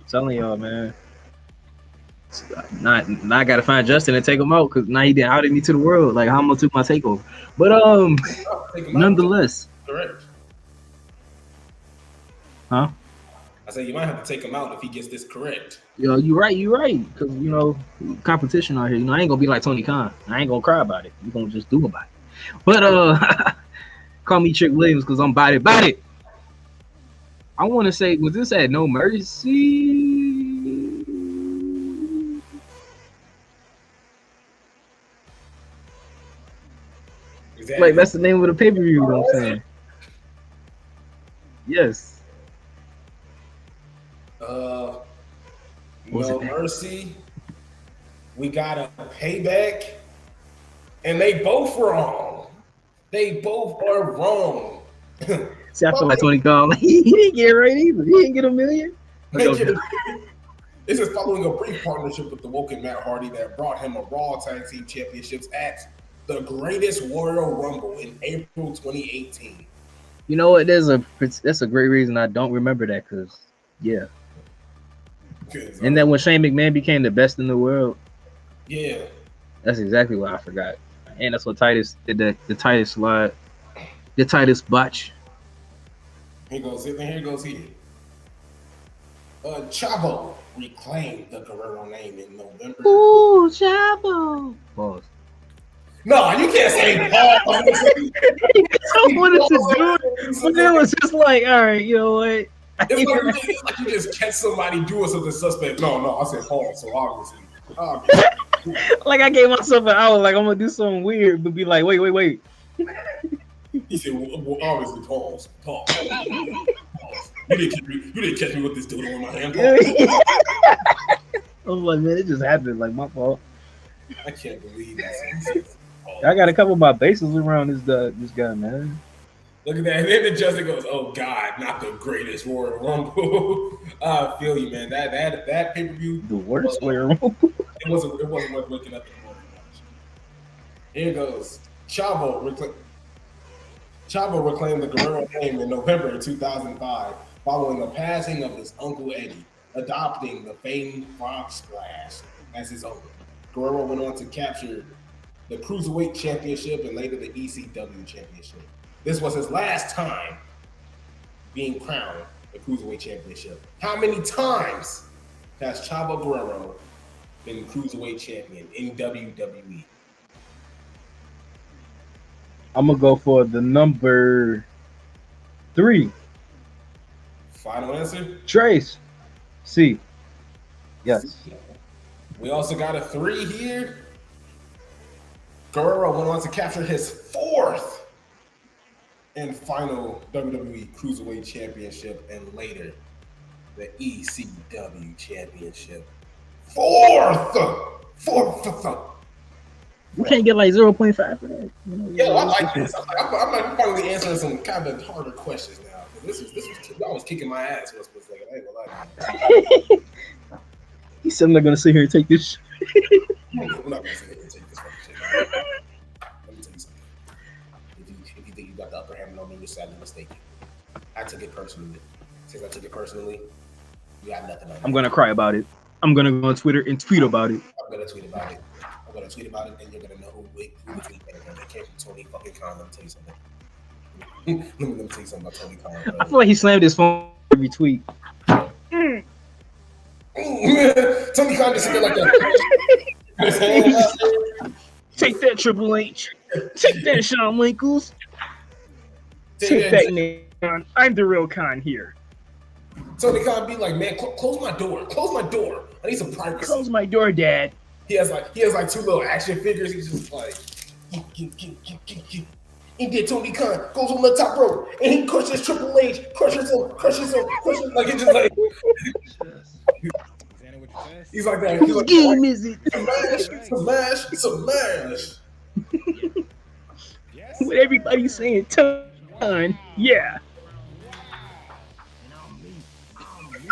telling y'all, man. Now I gotta find Justin and take him out because now he did outed me to the world. Like how I'm gonna do my takeover. But nonetheless. Correct. Huh? I said you might have to take him out if he gets this correct. Yo, you right. Because competition out here. I ain't gonna be like Tony Khan. I ain't gonna cry about it. We gonna just do about it. But call me Trick Williams because I'm about it. I want to say, was this at No Mercy? Exactly. Like that's the name of the pay-per-view. You know what I'm saying? Yes. No Mercy. We got a Payback, and they both wrong. They both are wrong. See, I feel like Tony Khan. He didn't get it right either. He didn't get $1 million. This is following a brief partnership with the Woken Matt Hardy that brought him a Raw Tag Team Championships at the Greatest Royal Rumble in April 2018. You know what? That's a great reason I don't remember that because, yeah. And then when Shane McMahon became the best in the world, yeah, that's exactly what I forgot. And that's what Titus did the Titus slide, the Titus botch Here goes here. Here goes here. Chavo reclaimed the Guerrero name in November. Ooh, Chavo. Pause. No, you can't say Paul. I wanted to do it, but it was just like, all right, you know what? It's like you just catch somebody doing something suspect. No, I said Paul, so obviously. Like I gave myself an hour, like I'm gonna do something weird, but be like, wait. He said, well obviously, pause. You didn't catch me with this dildo in my hand. I was like, man, it just happened, like my fault. I can't believe this. I got a couple of my bases around this guy, man. Look at that. And then the Justin goes, "Oh God, not the greatest Royal Rumble." I feel you, man. That pay per view, the worst Royal Rumble. It wasn't worth waking up in the morning. Here goes. Chavo reclaimed the Guerrero name in November 2005, following the passing of his uncle Eddie, adopting the famed Frog Splash as his own. Guerrero went on to capture the Cruiserweight Championship and later the ECW Championship. This was his last time being crowned the Cruiserweight Championship. How many times has Chavo Guerrero been Cruiserweight Champion in WWE? I'm gonna go for the number 3. Final answer? Trace. C. Yes. We also got a 3 here. Guerrero went on to capture his 4th and final WWE Cruiserweight Championship and later the ECW Championship. 4th! We can't get like 0.5 for that. Yeah, I like this. I'm finally answering some kind of harder questions now. This was y'all was kicking my ass for a split second. I ain't gonna lie. He said I'm not gonna sit here and take this. I'm not gonna sit here and take this fucking shit. Let me tell you something. If you think you got the upper hand on me, you're sadly mistaken. I took it personally. Since I took it personally, you got nothing on me. I'm gonna cry about it. I'm gonna go on Twitter and tweet about it. I'm gonna tweet about it, and you're gonna know who the tweet came from. It came from Tony fucking Khan. Let me tell you something. let me tell you something about Tony Khan. I feel like he slammed his phone every tweet. Tony Khan just sitting like that. Take that, Triple H. Take that, Shawn Michaels. Take that, Nick. I'm the real Khan here. Tony Khan be like, man, close my door. Close my door. I need some privacy. Close my door, Dad. He has like 2 little action figures. He's just like, and then Tony Khan goes on the top rope and he crushes Triple H, crushes him, like it just like. He's like that. Whose game is it? Smash. With everybody saying ton, yeah.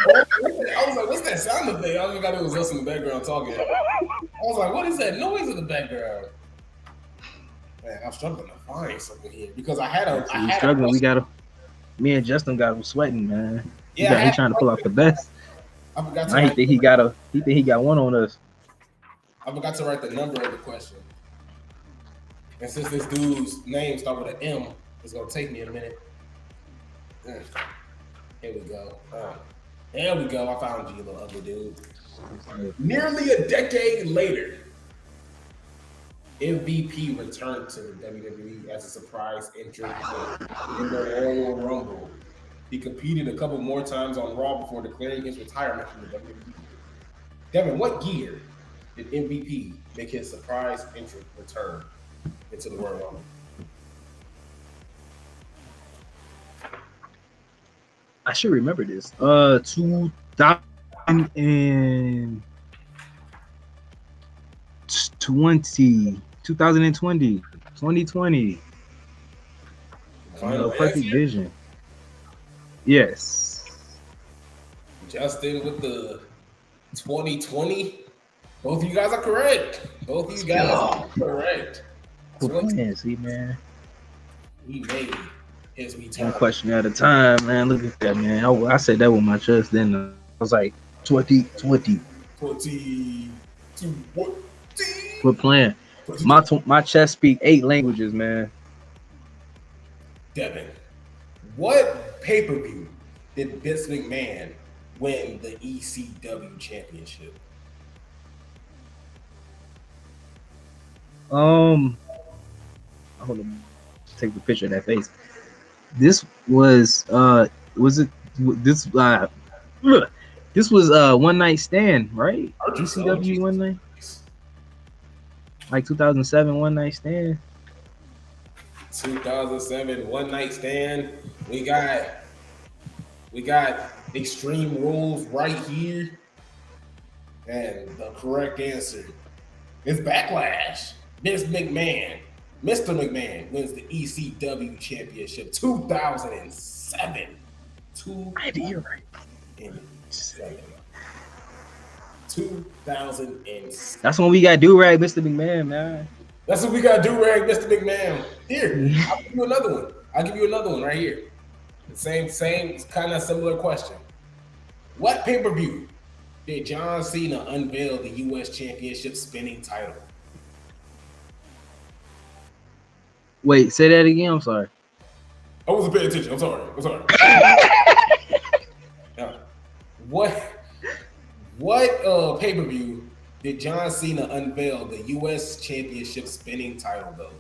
I was like, what's that sound effect? I got it was us in the background talking. I was like, what is that noise in the background? Man, I'm struggling to find something here because I had struggling. Me and Justin got him sweating, man. Yeah, he's trying to pull out the best. I think he got one on us. I forgot to write the number of the question. And since this dude's name starts with an M, it's gonna take me a minute. Here we go. There we go. I found you, little ugly dude. Nearly a decade later, MVP returned to the WWE as a surprise entrant in the Royal Rumble. He competed a couple more times on Raw before declaring his retirement from the WWE. Devin, what year did MVP make his surprise entrant return into the Royal Rumble? I should remember this. 2020. 2020. Perfect vision. Yes. Justin with the 2020. Both of you guys are correct. Good plan, see, man. He made his return. One question at a time, man. Look at that, man. I said that with my chest. Then I was like, 2020. Quit playing. My chest speak 8 languages, man. Devin, What pay-per-view did Vince McMahon win the ECW championship? Hold on. Take the picture of that face. This was it this this was One Night Stand, right? ECW One Night, like 2007 One Night Stand. 2007 One Night Stand. We got Extreme Rules right here, and the correct answer is Backlash. Mr. McMahon wins the ECW championship 2007. I did, you're right. 2007. That's when we got do rag, Mr. McMahon, man. That's what we got to do, rag, Mr. McMahon. Here, I'll give you another one. Right here. The same kind of similar question. What pay-per-view did John Cena unveil the U.S. Championship spinning title? Wait, say that again. I'm sorry. I wasn't paying attention. I'm sorry. What pay-per-view did John Cena unveil the U.S. Championship spinning title though?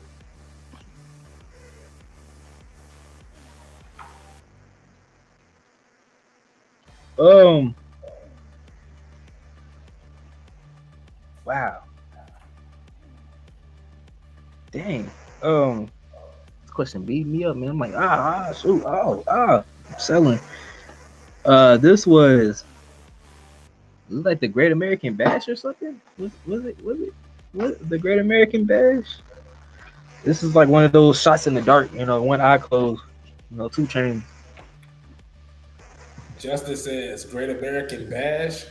Wow. Dang. This question beat me up, man. I'm like, shoot, I'm selling. This was like the Great American Bash or something? Was it the Great American Bash? This is like one of those shots in the dark, one eye closed, 2 chains. Justice says Great American Bash.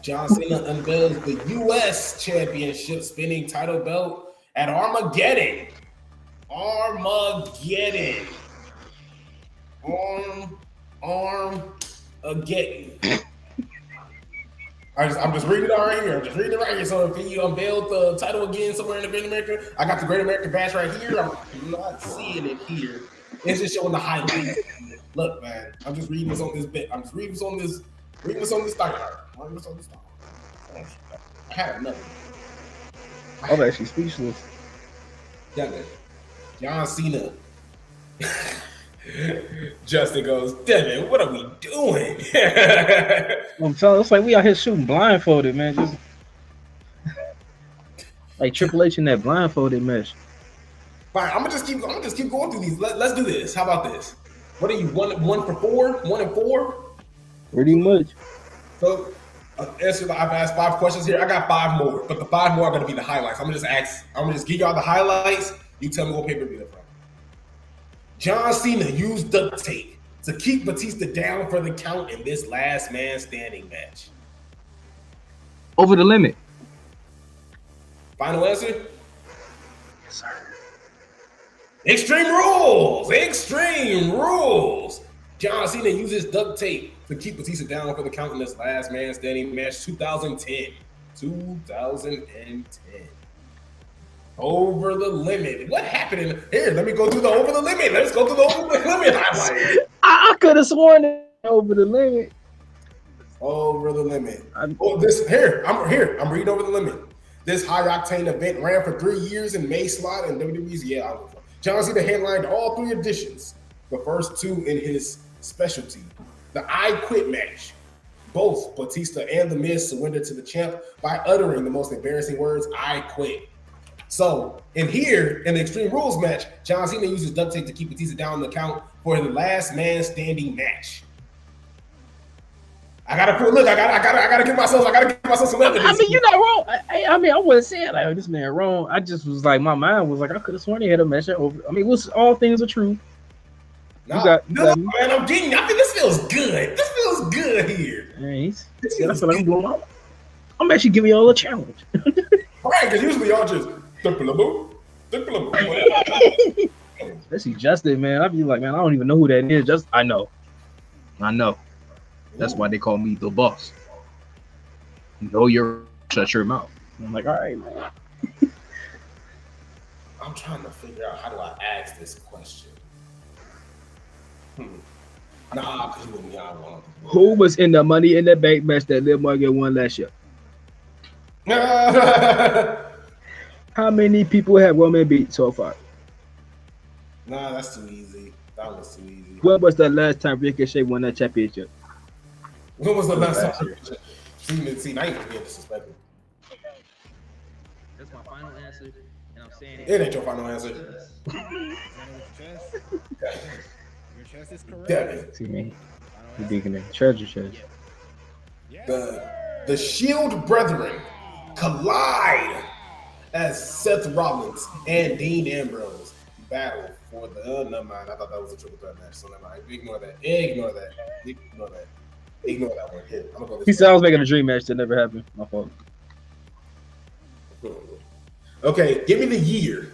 John Cena unveils the U.S. Championship spinning title belt at Armageddon. Armageddon. I'm just reading it right here. So if he unveiled the title again somewhere in the Great American, I got the Great American Bash right here. I'm not seeing it here. It's just showing the highlights. Look, man, I'm just reading this on this bit. I'm just reading this on this document. I had another. I'm actually speechless. Yeah, man. John Cena. Justin goes, Devin, what are we doing? I'm telling, it's like we out here shooting blindfolded, man. Just like Triple H in that blindfolded mesh. Fine, I'm gonna just keep going through these. Let's do this. How about this? What are you, 1 for 4? 1 and 4? Pretty much. So I've asked 5 questions here. I got 5 more, but the 5 more are gonna be the highlights. I'm gonna just give y'all the highlights. You tell me what pay-per-view they're from. John Cena used duct tape to keep Batista down for the count in this last man standing match. Over the Limit. Final answer? Yes, sir. Extreme Rules. John Cena uses duct tape to keep Batista down for the count in this last man standing match 2010. Over the Limit. What happened here? Let me go through the Over the Limit. Let's go through the Over the Limit highlight. I could have sworn it Over the Limit. Over the Limit. I'm reading Over the Limit. This high-octane event ran for 3 years in May slot and WWE's John Cena headlined all 3 editions. The first 2 in his specialty. The I Quit match. Both Batista and The Miz surrendered to the champ by uttering the most embarrassing words, I quit. So, in the Extreme Rules match, John Cena uses duct tape to keep Batista down on the count for the last man standing match. I gotta give myself some evidence. I mean, you're not wrong. I wasn't saying like this man wrong. I just was like, my mind was like, I could have sworn he had a match over. I mean, all things are true. Man, I'm getting. I think this feels good. This feels good here. I feel like I'm actually giving y'all a challenge. Right, because usually y'all just Especially Justin, man. I'd be like, man, I don't even know who that is. I know. That's why they call me the boss. Shut your mouth. I'm like, all right, man. I'm trying to figure out how do I ask this question. Nah, because you and me, I want Who was in the Money in the Bank match that Liv Morgan won last year? Nah, How many people have Roman beat so far? that's too easy. That was too easy. When was the last time Ricochet won that championship? When was the last last time? year. See, now you're being disrespectful. That's my final answer, and I'm saying It ain't your final answer. Your chest is correct. Devin. See me, you digging in treasure chest. The Shield Brethren collide as Seth Rollins and Dean Ambrose battle for the. Never mind. I thought that was a triple threat match, so never mind. Ignore that. Ignore that. Ignore that. Ignore that one. Here, I'm gonna go He this said I way. was making a dream match that never happened. My fault. Okay, give me the year.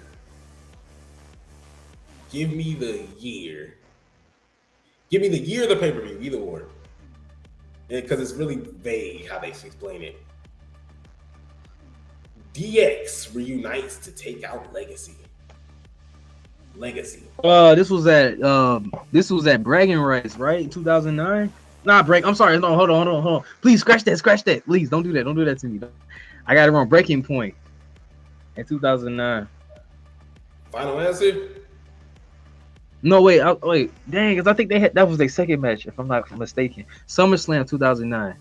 Give me the year. Give me the year of the pay-per-view, either or. Because it's really vague how they explain it. DX reunites to take out Legacy. This was at Bragging Rights, right? 2009. Nah, break. I'm sorry. No, hold on. Please scratch that. Please don't do that. Don't do that to me. I got it wrong. Breaking Point in 2009. Final answer? No, wait. Dang, because I think that was their second match, if I'm not mistaken. SummerSlam 2009.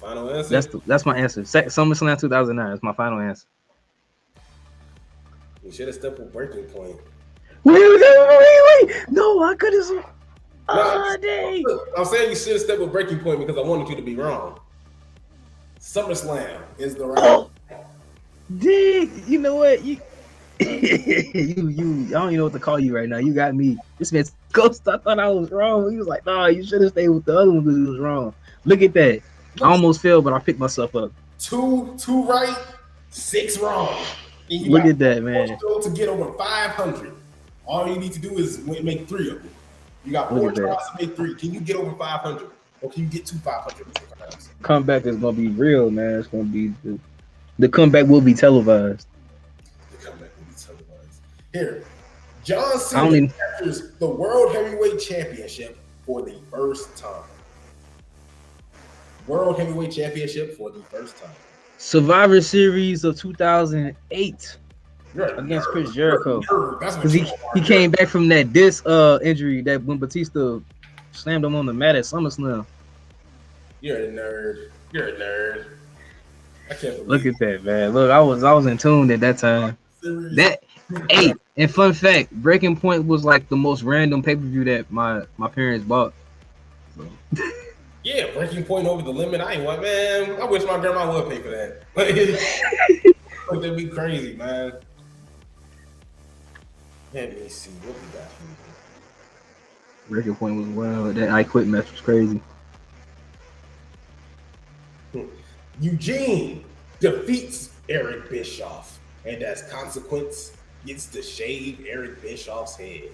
Final answer? That's my answer. SummerSlam 2009 is my final answer. We should have stepped with Breaking Point. Wait. No, I could have. Dang. I'm saying you should have stepped with Breaking Point because I wanted you to be wrong. SummerSlam is the right. Dang, you know what? You I don't even know what to call you right now. You got me. This man's ghost. I thought I was wrong. He was like, "No, you should have stayed with the other one because he was wrong." Look at that. I almost failed, but I picked myself up. Two right, 6 wrong. Look at that, man. To get over 500, all you need to do is make 3 of them. You got 4 tries to make 3. Can you get over 500, or can you get to 500? Comeback is gonna be real, man. It's gonna be the comeback will be televised. Here, John Cena captures the World Heavyweight Championship for the first time. World Heavyweight Championship for the first time. Survivor Series of 2008 against Chris Jericho. Because he came back from that disc injury that when Batista slammed him on the mat at SummerSlam. You're a nerd. I can't believe Look at that, man. Look, I was in tune at that time. And fun fact, Breaking Point was like the most random pay-per-view that my parents bought. So. Yeah, Breaking Point over the limit. I ain't want, man. I wish my grandma would pay for that. That'd be crazy, man. Let me see what we got here. Breaking Point was wild. That I Quit match was crazy. Eugene defeats Eric Bischoff, and as consequence, gets to shave Eric Bischoff's head.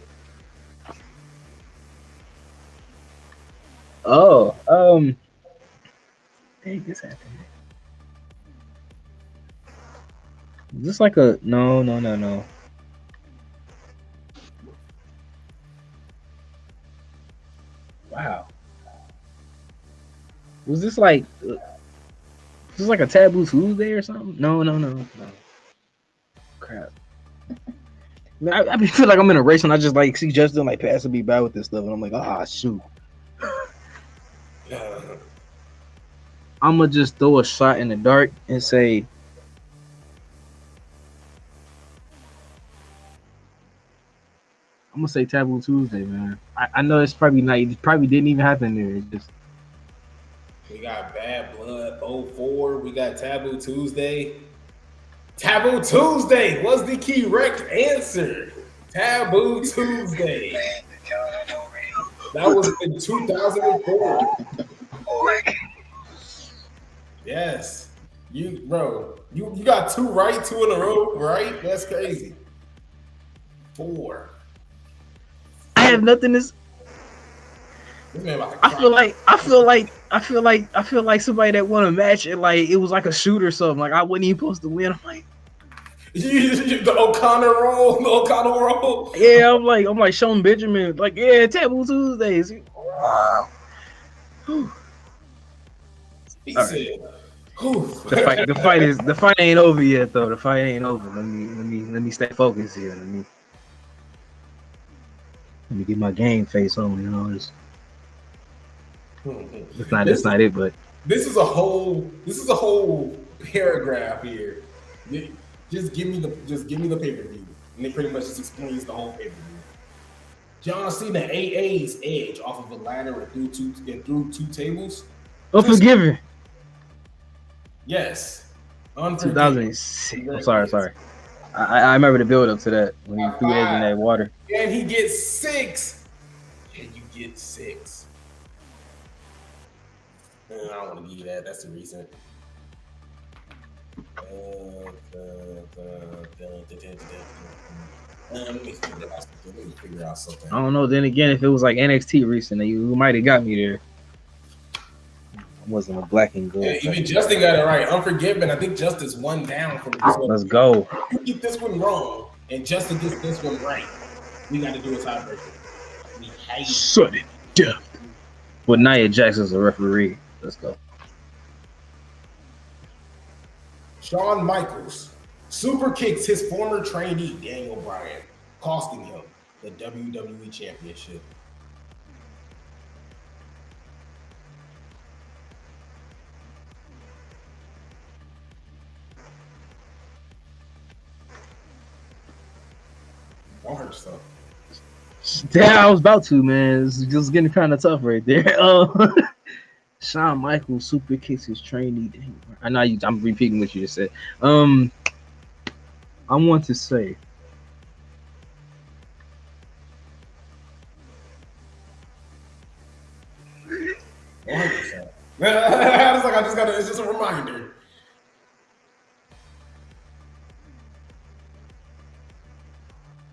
Dang, this happened. Is this like a no? Wow. Was this like a Taboo Tuesday or something? No. Crap. Man, I feel like I'm in a race and I just like see Justin like passing me by with this stuff and I'm like, shoot. I'm gonna just throw a shot in the dark and say I'm gonna say Taboo Tuesday, man. I know it's probably not. It probably didn't even happen there. It just we got Bad Blood 04. We got Taboo Tuesday. Taboo Tuesday was the correct answer. Taboo Tuesday. That was in 2004. Yes. You got 2 right, 2 in a row, right? That's crazy. 4. I have nothing to. I feel like somebody that won a match and like it was like a shoot or something. Like I wasn't even supposed to win. I'm like, The O'Connor roll, the O'Connor roll. Yeah, I'm like Sean Benjamin. Like, yeah, Taboo Tuesdays. Wow. He All said, right. "Whew." The fight ain't over yet though. The fight ain't over. Let me stay focused here. Let me get my game face on. You know, it's not it, but This is a whole paragraph here. Just give me the pay-per-view. And it pretty much just explains the whole pay-per-view. John Cena AA's edge off of a ladder and through two tables. Unforgiven. Yes. 2006. I'm sorry. I remember the build up to that when he threw eggs in that water. And he gets 6. Can you get 6? I don't want to give you that. That's the recent. Let me figure out something. I don't know. Then again, if it was like NXT recently, you might have got me there. It wasn't a black and gold. Yeah, even Justin got it right. Unforgiven. I think Justice one down from this one. Let's go. You get this one wrong, and Justin gets this one right. We got to do a tiebreaker. We hate sudden death. But Nia Jackson's a referee. Let's go. Shawn Michaels super kicks his former trainee Daniel Bryan, costing him the WWE Championship. Don't hurt yourself. Yeah, I was about to, man. It's just getting kind of tough right there. Shawn Michaels super kicks his trainee. I know I'm repeating what you just said. I want to say. It's just a reminder.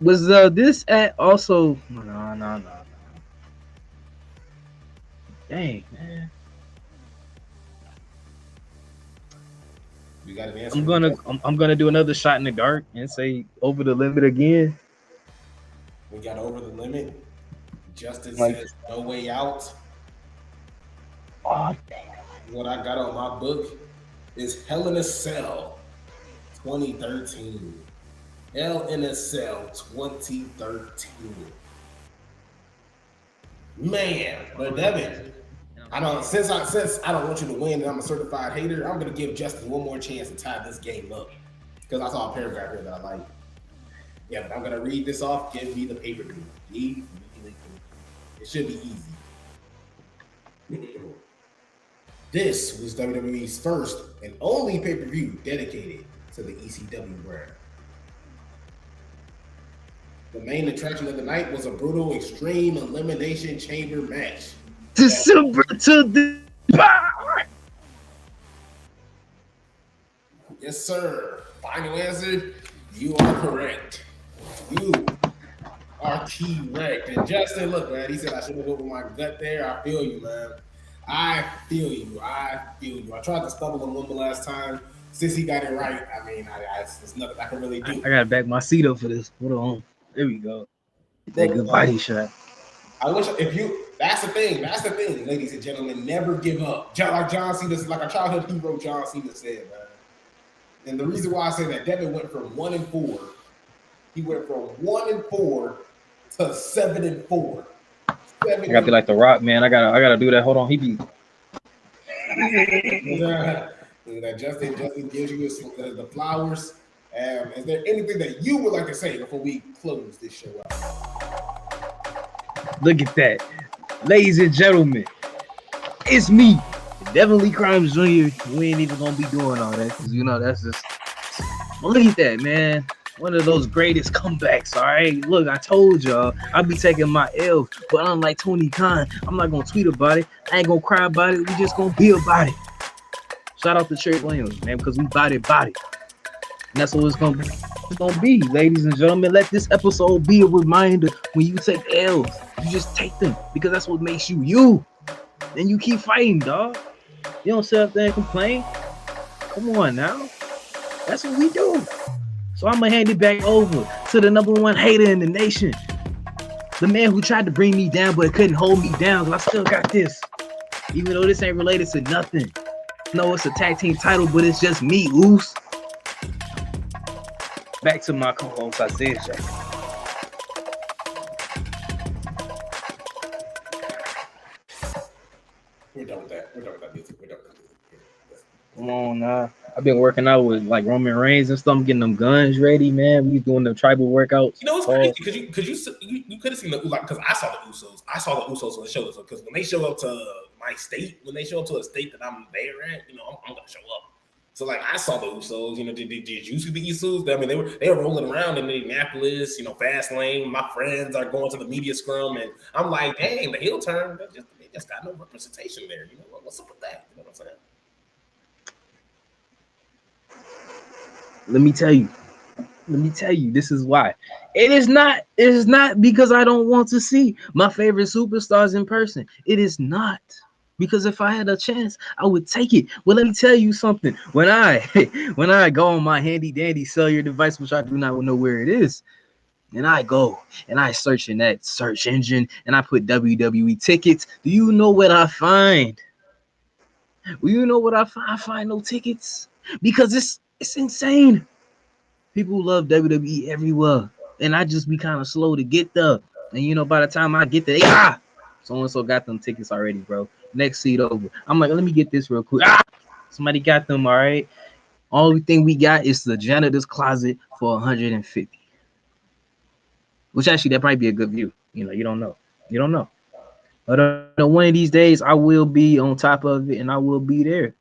Was this at also? No. Dang, man. You got an answer. I'm gonna do another shot in the dark and say over the limit again. We got over the limit. Justin Like- says no way out. Oh damn. What I got on my book is Hell in a Cell 2013. Hell in a Cell 2013. Man, but Devin, I don't since I don't want you to win and I'm a certified hater, I'm gonna give Justin one more chance to tie this game up. Because I saw a paragraph here that I like. Yeah, but I'm gonna read this off. Give me the pay-per-view. It should be easy. This was WWE's first and only pay-per-view dedicated to the ECW brand. The main attraction of the night was a brutal extreme elimination chamber match. December to the bar. Yes, sir. Final answer. You are correct. You are correct. And Justin, look, man, he said I should have went with my gut there. I feel you, man. I feel you. I tried to stumble on one the last time. Since he got it right, I mean, there's nothing I can really do. I gotta back my seat up for this. Hold on. There we go. That good body shot. I wish that's the thing, ladies and gentlemen, never give up. Like John Cena, like a childhood hero, John Cena said, man. And the reason why I say that, Devin went from 1-4. He went from 1-4 to 7-4. I gotta be like The Rock, man. I gotta do that. Hold on, he be. That Justin gives you the flowers. Is there anything that you would like to say before we close this show out? Look at that, ladies and gentlemen. It's me, Devin Lee Crimes Jr. We ain't even gonna be doing all that because that's just. Well, look at that, man. One of those greatest comebacks, all right? Look, I told y'all, I'll be taking my L, but unlike Tony Khan, I'm not going to tweet about it. I ain't going to cry about it. We just going to be about it. Shout out to Trey Williams, man, because we body. And that's what it's going to be, ladies and gentlemen. Let this episode be a reminder when you take L's, you just take them because that's what makes you you. Then you keep fighting, dog. You don't sit up there and complain. Come on now. That's what we do. So I'm gonna hand it back over to the number one hater in the nation. The man who tried to bring me down but couldn't hold me down. Cause I still got this. Even though this ain't related to nothing. No, it's a tag team title, but it's just me, Oos. Back to my co-host, Isaiah Jackson. We're done with that. We're done with that music. We're done with that music. Come on, nah. I've been working out with like Roman Reigns and stuff. I'm getting them guns ready, man. We doing the tribal workouts. You know, it's crazy because you could have seen the like because I saw the Usos. I saw the Usos on the show because when they show up to my state, when they show up to a state that I'm there at, you know, I'm gonna show up. So like I saw the Usos. You know, did you see the Usos? I mean, they were rolling around in Indianapolis. You know, fast lane. My friends are going to the media scrum, and I'm like, dang, the heel turn. They just got no representation there. You know, what's up with that? You know what I'm saying? Let me tell you, this is why. It is not because I don't want to see my favorite superstars in person. It is not. Because if I had a chance, I would take it. Well, let me tell you something. When I go on my handy dandy cellular device, which I do not know where it is, and I go and I search in that search engine and I put WWE tickets, do you know what I find? Well, you know what I find? I find no tickets because it's insane. People love WWE everywhere, and I just be kind of slow to get there. And you know, by the time I get there, so and so got them tickets already, bro. Next seat over. I'm like, let me get this real quick. Somebody got them, all right. Only thing we got is the janitor's closet for 150. Which actually that probably be a good view. You know, you don't know. But one of these days I will be on top of it and I will be there.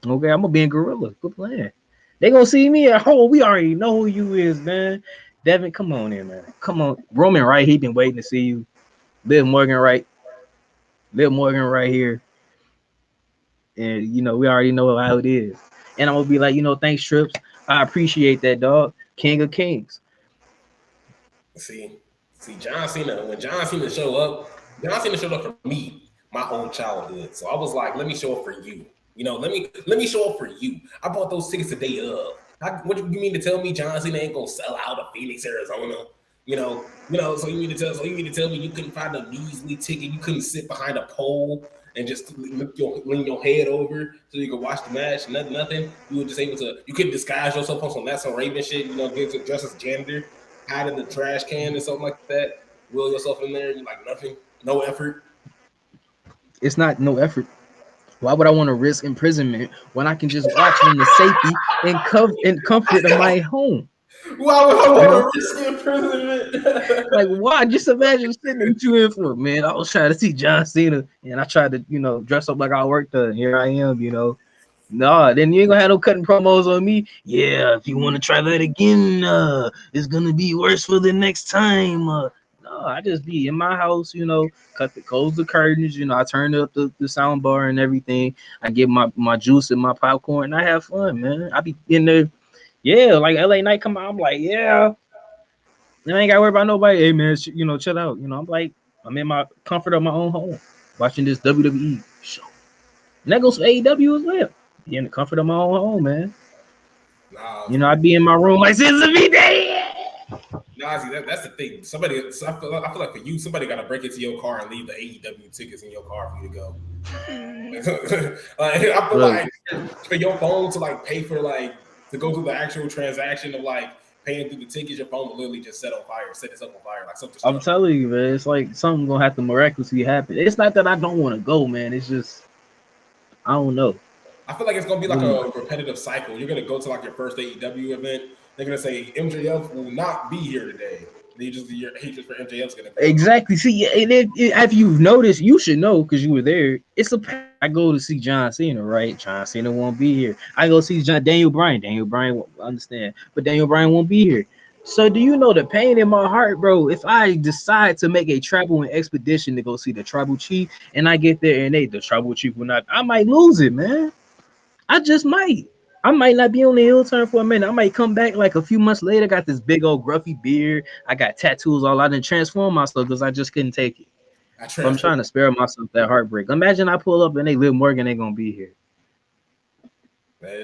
Okay, I'm gonna be in Gorilla. Good plan. They gonna see me at home. We already know who you is, man. Devin, come on in, man. Come on. Roman, right? He been waiting to see you. Liv Morgan, right? Liv Morgan, right here. And you know, we already know how it is. And I'm gonna be like, you know, thanks, Trips. I appreciate that, dog. King of Kings. See, John Cena. When John Cena showed up for me my whole childhood. So I was like, let me show up for you. You know, let me show up for you. I bought those tickets the day of. What do you mean to tell me John Cena ain't gonna sell out of Phoenix, Arizona? You know. So you mean to tell me you couldn't find a measly ticket? You couldn't sit behind a pole and just lean your head over so you could watch the match? Nothing. You were just able to. You couldn't disguise yourself on some That's So Raven shit. You know, get to dress as gender, hide in the trash can or something like that. Will yourself in there. You like nothing. No effort. It's not no effort. Why would I want to risk imprisonment when I can just watch it in the safety and comfort of my home? Why would I want to risk imprisonment? Like, why? Just imagine sitting in uniform, man. I was trying to see John Cena, and I tried to, you know, dress up like I worked there. Here I am, you know. No, then you ain't gonna have no cutting promos on me. Yeah, if you want to try that again, it's gonna be worse for the next time. No, I just be in my house, you know, close the curtains, you know, I turn up the sound bar and everything. I get my juice and my popcorn, and I have fun, man. I be in there, yeah, like LA Night come out, I'm like, yeah, I ain't gotta worry about nobody. Hey man, you know, chill out. You know, I'm like, I'm in my comfort of my own home, watching this WWE show, and that goes for AEW as well. Be in the comfort of my own home, man. Nah, You know, I'd be in my room like, this is me day. Nah, see, that's the thing. I feel like for you, somebody got to break into your car and leave the AEW tickets in your car for you to go. Like, I feel like for your phone to like pay for like to go through the actual transaction of like paying through the tickets, your phone will literally just set itself on fire, like something. I'm telling you, man, it's like something gonna have to miraculously happen. It's not that I don't want to go, man. It's just I don't know. I feel like it's gonna be like a repetitive cycle. You're gonna go to like your first AEW event. They're gonna say MJF will not be here today. Your hatred for MJF's gonna go. Exactly. See, if you've noticed, you should know because you were there. It's a I go to see John Cena, right? John Cena won't be here. I go see Daniel Bryan. Daniel Bryan won't understand, but Daniel Bryan won't be here. So do you know the pain in my heart, bro? If I decide to make a travel and expedition to go see the tribal chief, and I get there and the tribal chief will not, I might lose it, man. I just might. I might not be on the heel turn for a minute. I might come back like a few months later. Got this big old gruffy beard. I got tattoos all out and transform myself because I just couldn't take it. I'm trying to spare myself that heartbreak. Imagine I pull up and they Liv Morgan ain't gonna be here.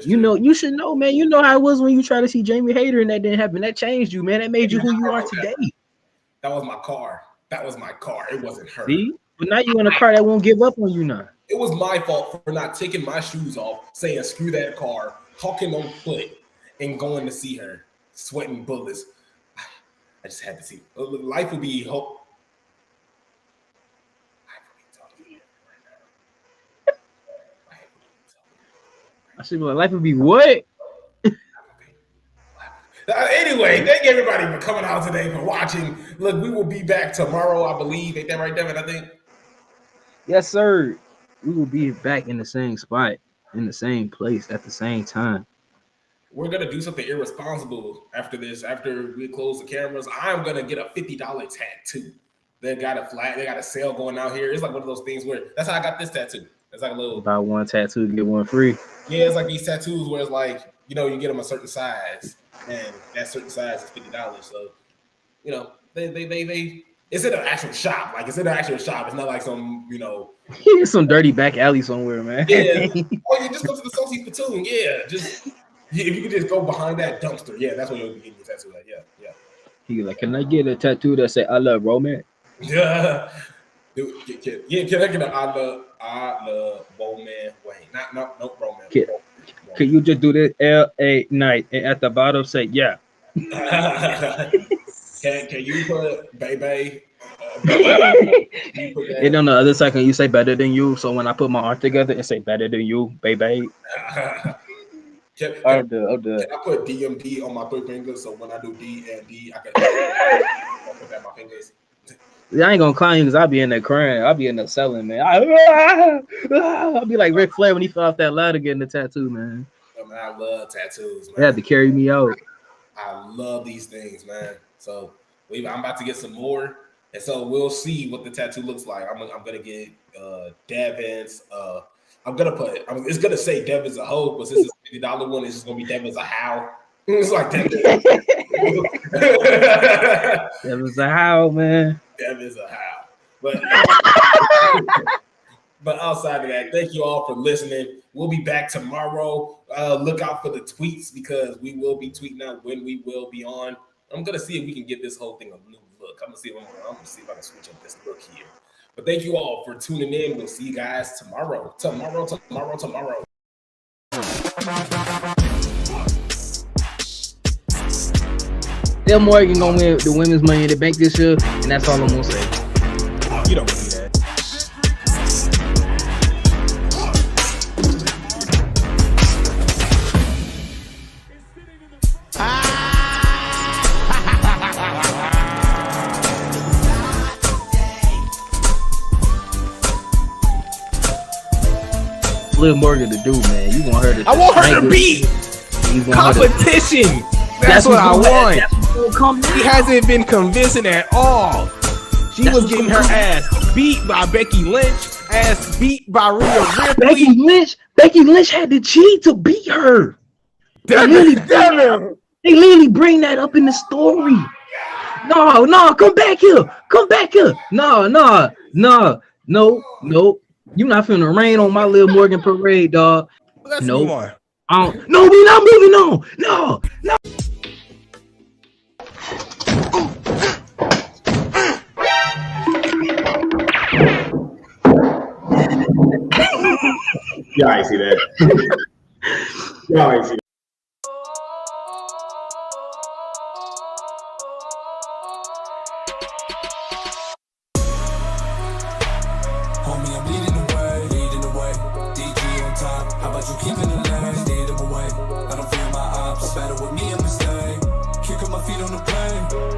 You know, you should know, man. You know how it was when you try to see Jamie Hayter and that didn't happen. That changed you, man. That made you who you are today. That was my car. It wasn't her. See? But now you in a car that won't give up on you now. It was my fault for not taking my shoes off, saying screw that car, talking on foot, and going to see her, sweating bullets. I just had to see. Life would be hope. I should be like, life would be what? Anyway, thank everybody for coming out today, for watching. Look, we will be back tomorrow, I believe. Ain't that right, Devin? I think. Yes, sir. We will be back in the same spot, in the same place, at the same time. We're gonna do something irresponsible after this. After we close the cameras, I'm gonna get a $50 tattoo. They got a sale going out here. It's like one of those things where that's how I got this tattoo. It's like a little buy one tattoo, get one free. Yeah, it's like these tattoos where it's like, you know, you get them a certain size, and that certain size is $50. So, you know, they it's in an actual shop. Like it's in an actual shop. It's not like some, you know, some dirty back alley somewhere, man. Yeah. Oh, you just go to the Sophie's Platoon. Yeah, just if you could just go behind that dumpster. Yeah, that's where you'll be getting your tattoo. Like, yeah. He like, can I get a tattoo that say I love romance? Yeah. Can I get an I love romance? Wait, no romance. Can you just do this L.A. night and at the bottom say yeah? Can you put baby? And on the other side, can you say better than you? So when I put my arm together and say better than you, baby. Can I put DMD on my 3 fingers so when I do D and D, I can put that on my fingers? I ain't gonna clown you because I'll be in there crying. I'll be in there selling, man. I'll be like Ric Flair when he fell off that ladder getting the tattoo, man. I love tattoos, man. They had to carry me out. I love these things, man. So I'm about to get some more, and so we'll see what the tattoo looks like. I'm gonna get Devin's. It's gonna say Devin's a hoe, but since it's $50 one, it's just gonna be Devin's a how. It's like Devin's a how, man. Devin's a how. But outside of that, thank you all for listening. We'll be back tomorrow. Look out for the tweets because we will be tweeting out when we will be on. I'm gonna see if we can give this whole thing a new look. I'm gonna see if I can switch up this look here. But thank you all for tuning in. We'll see you guys tomorrow. Del Morgan gonna win the women's Money in the Bank this year, and that's all I'm gonna say. You don't believe that. Lil Morgan to do, man. You want her to? I want her to beat competition. That's what I want. He hasn't been convincing at all. She was getting her ass beat by Becky Lynch, ass beat by Rhea Ripley. Becky Lynch had to cheat to beat her. They literally bring that up in the story. No, come back here. No. You not finna rain on my Lil Morgan parade, dog. No. No, we not moving on. No. Y'all ain't see that. Y'all ain't see that. Homie, I'm leading the way. DG on top. How about you keeping the lane? Lead them away. I don't fear my ops. Better with me, I'm the stay. Kick up my feet on the plane.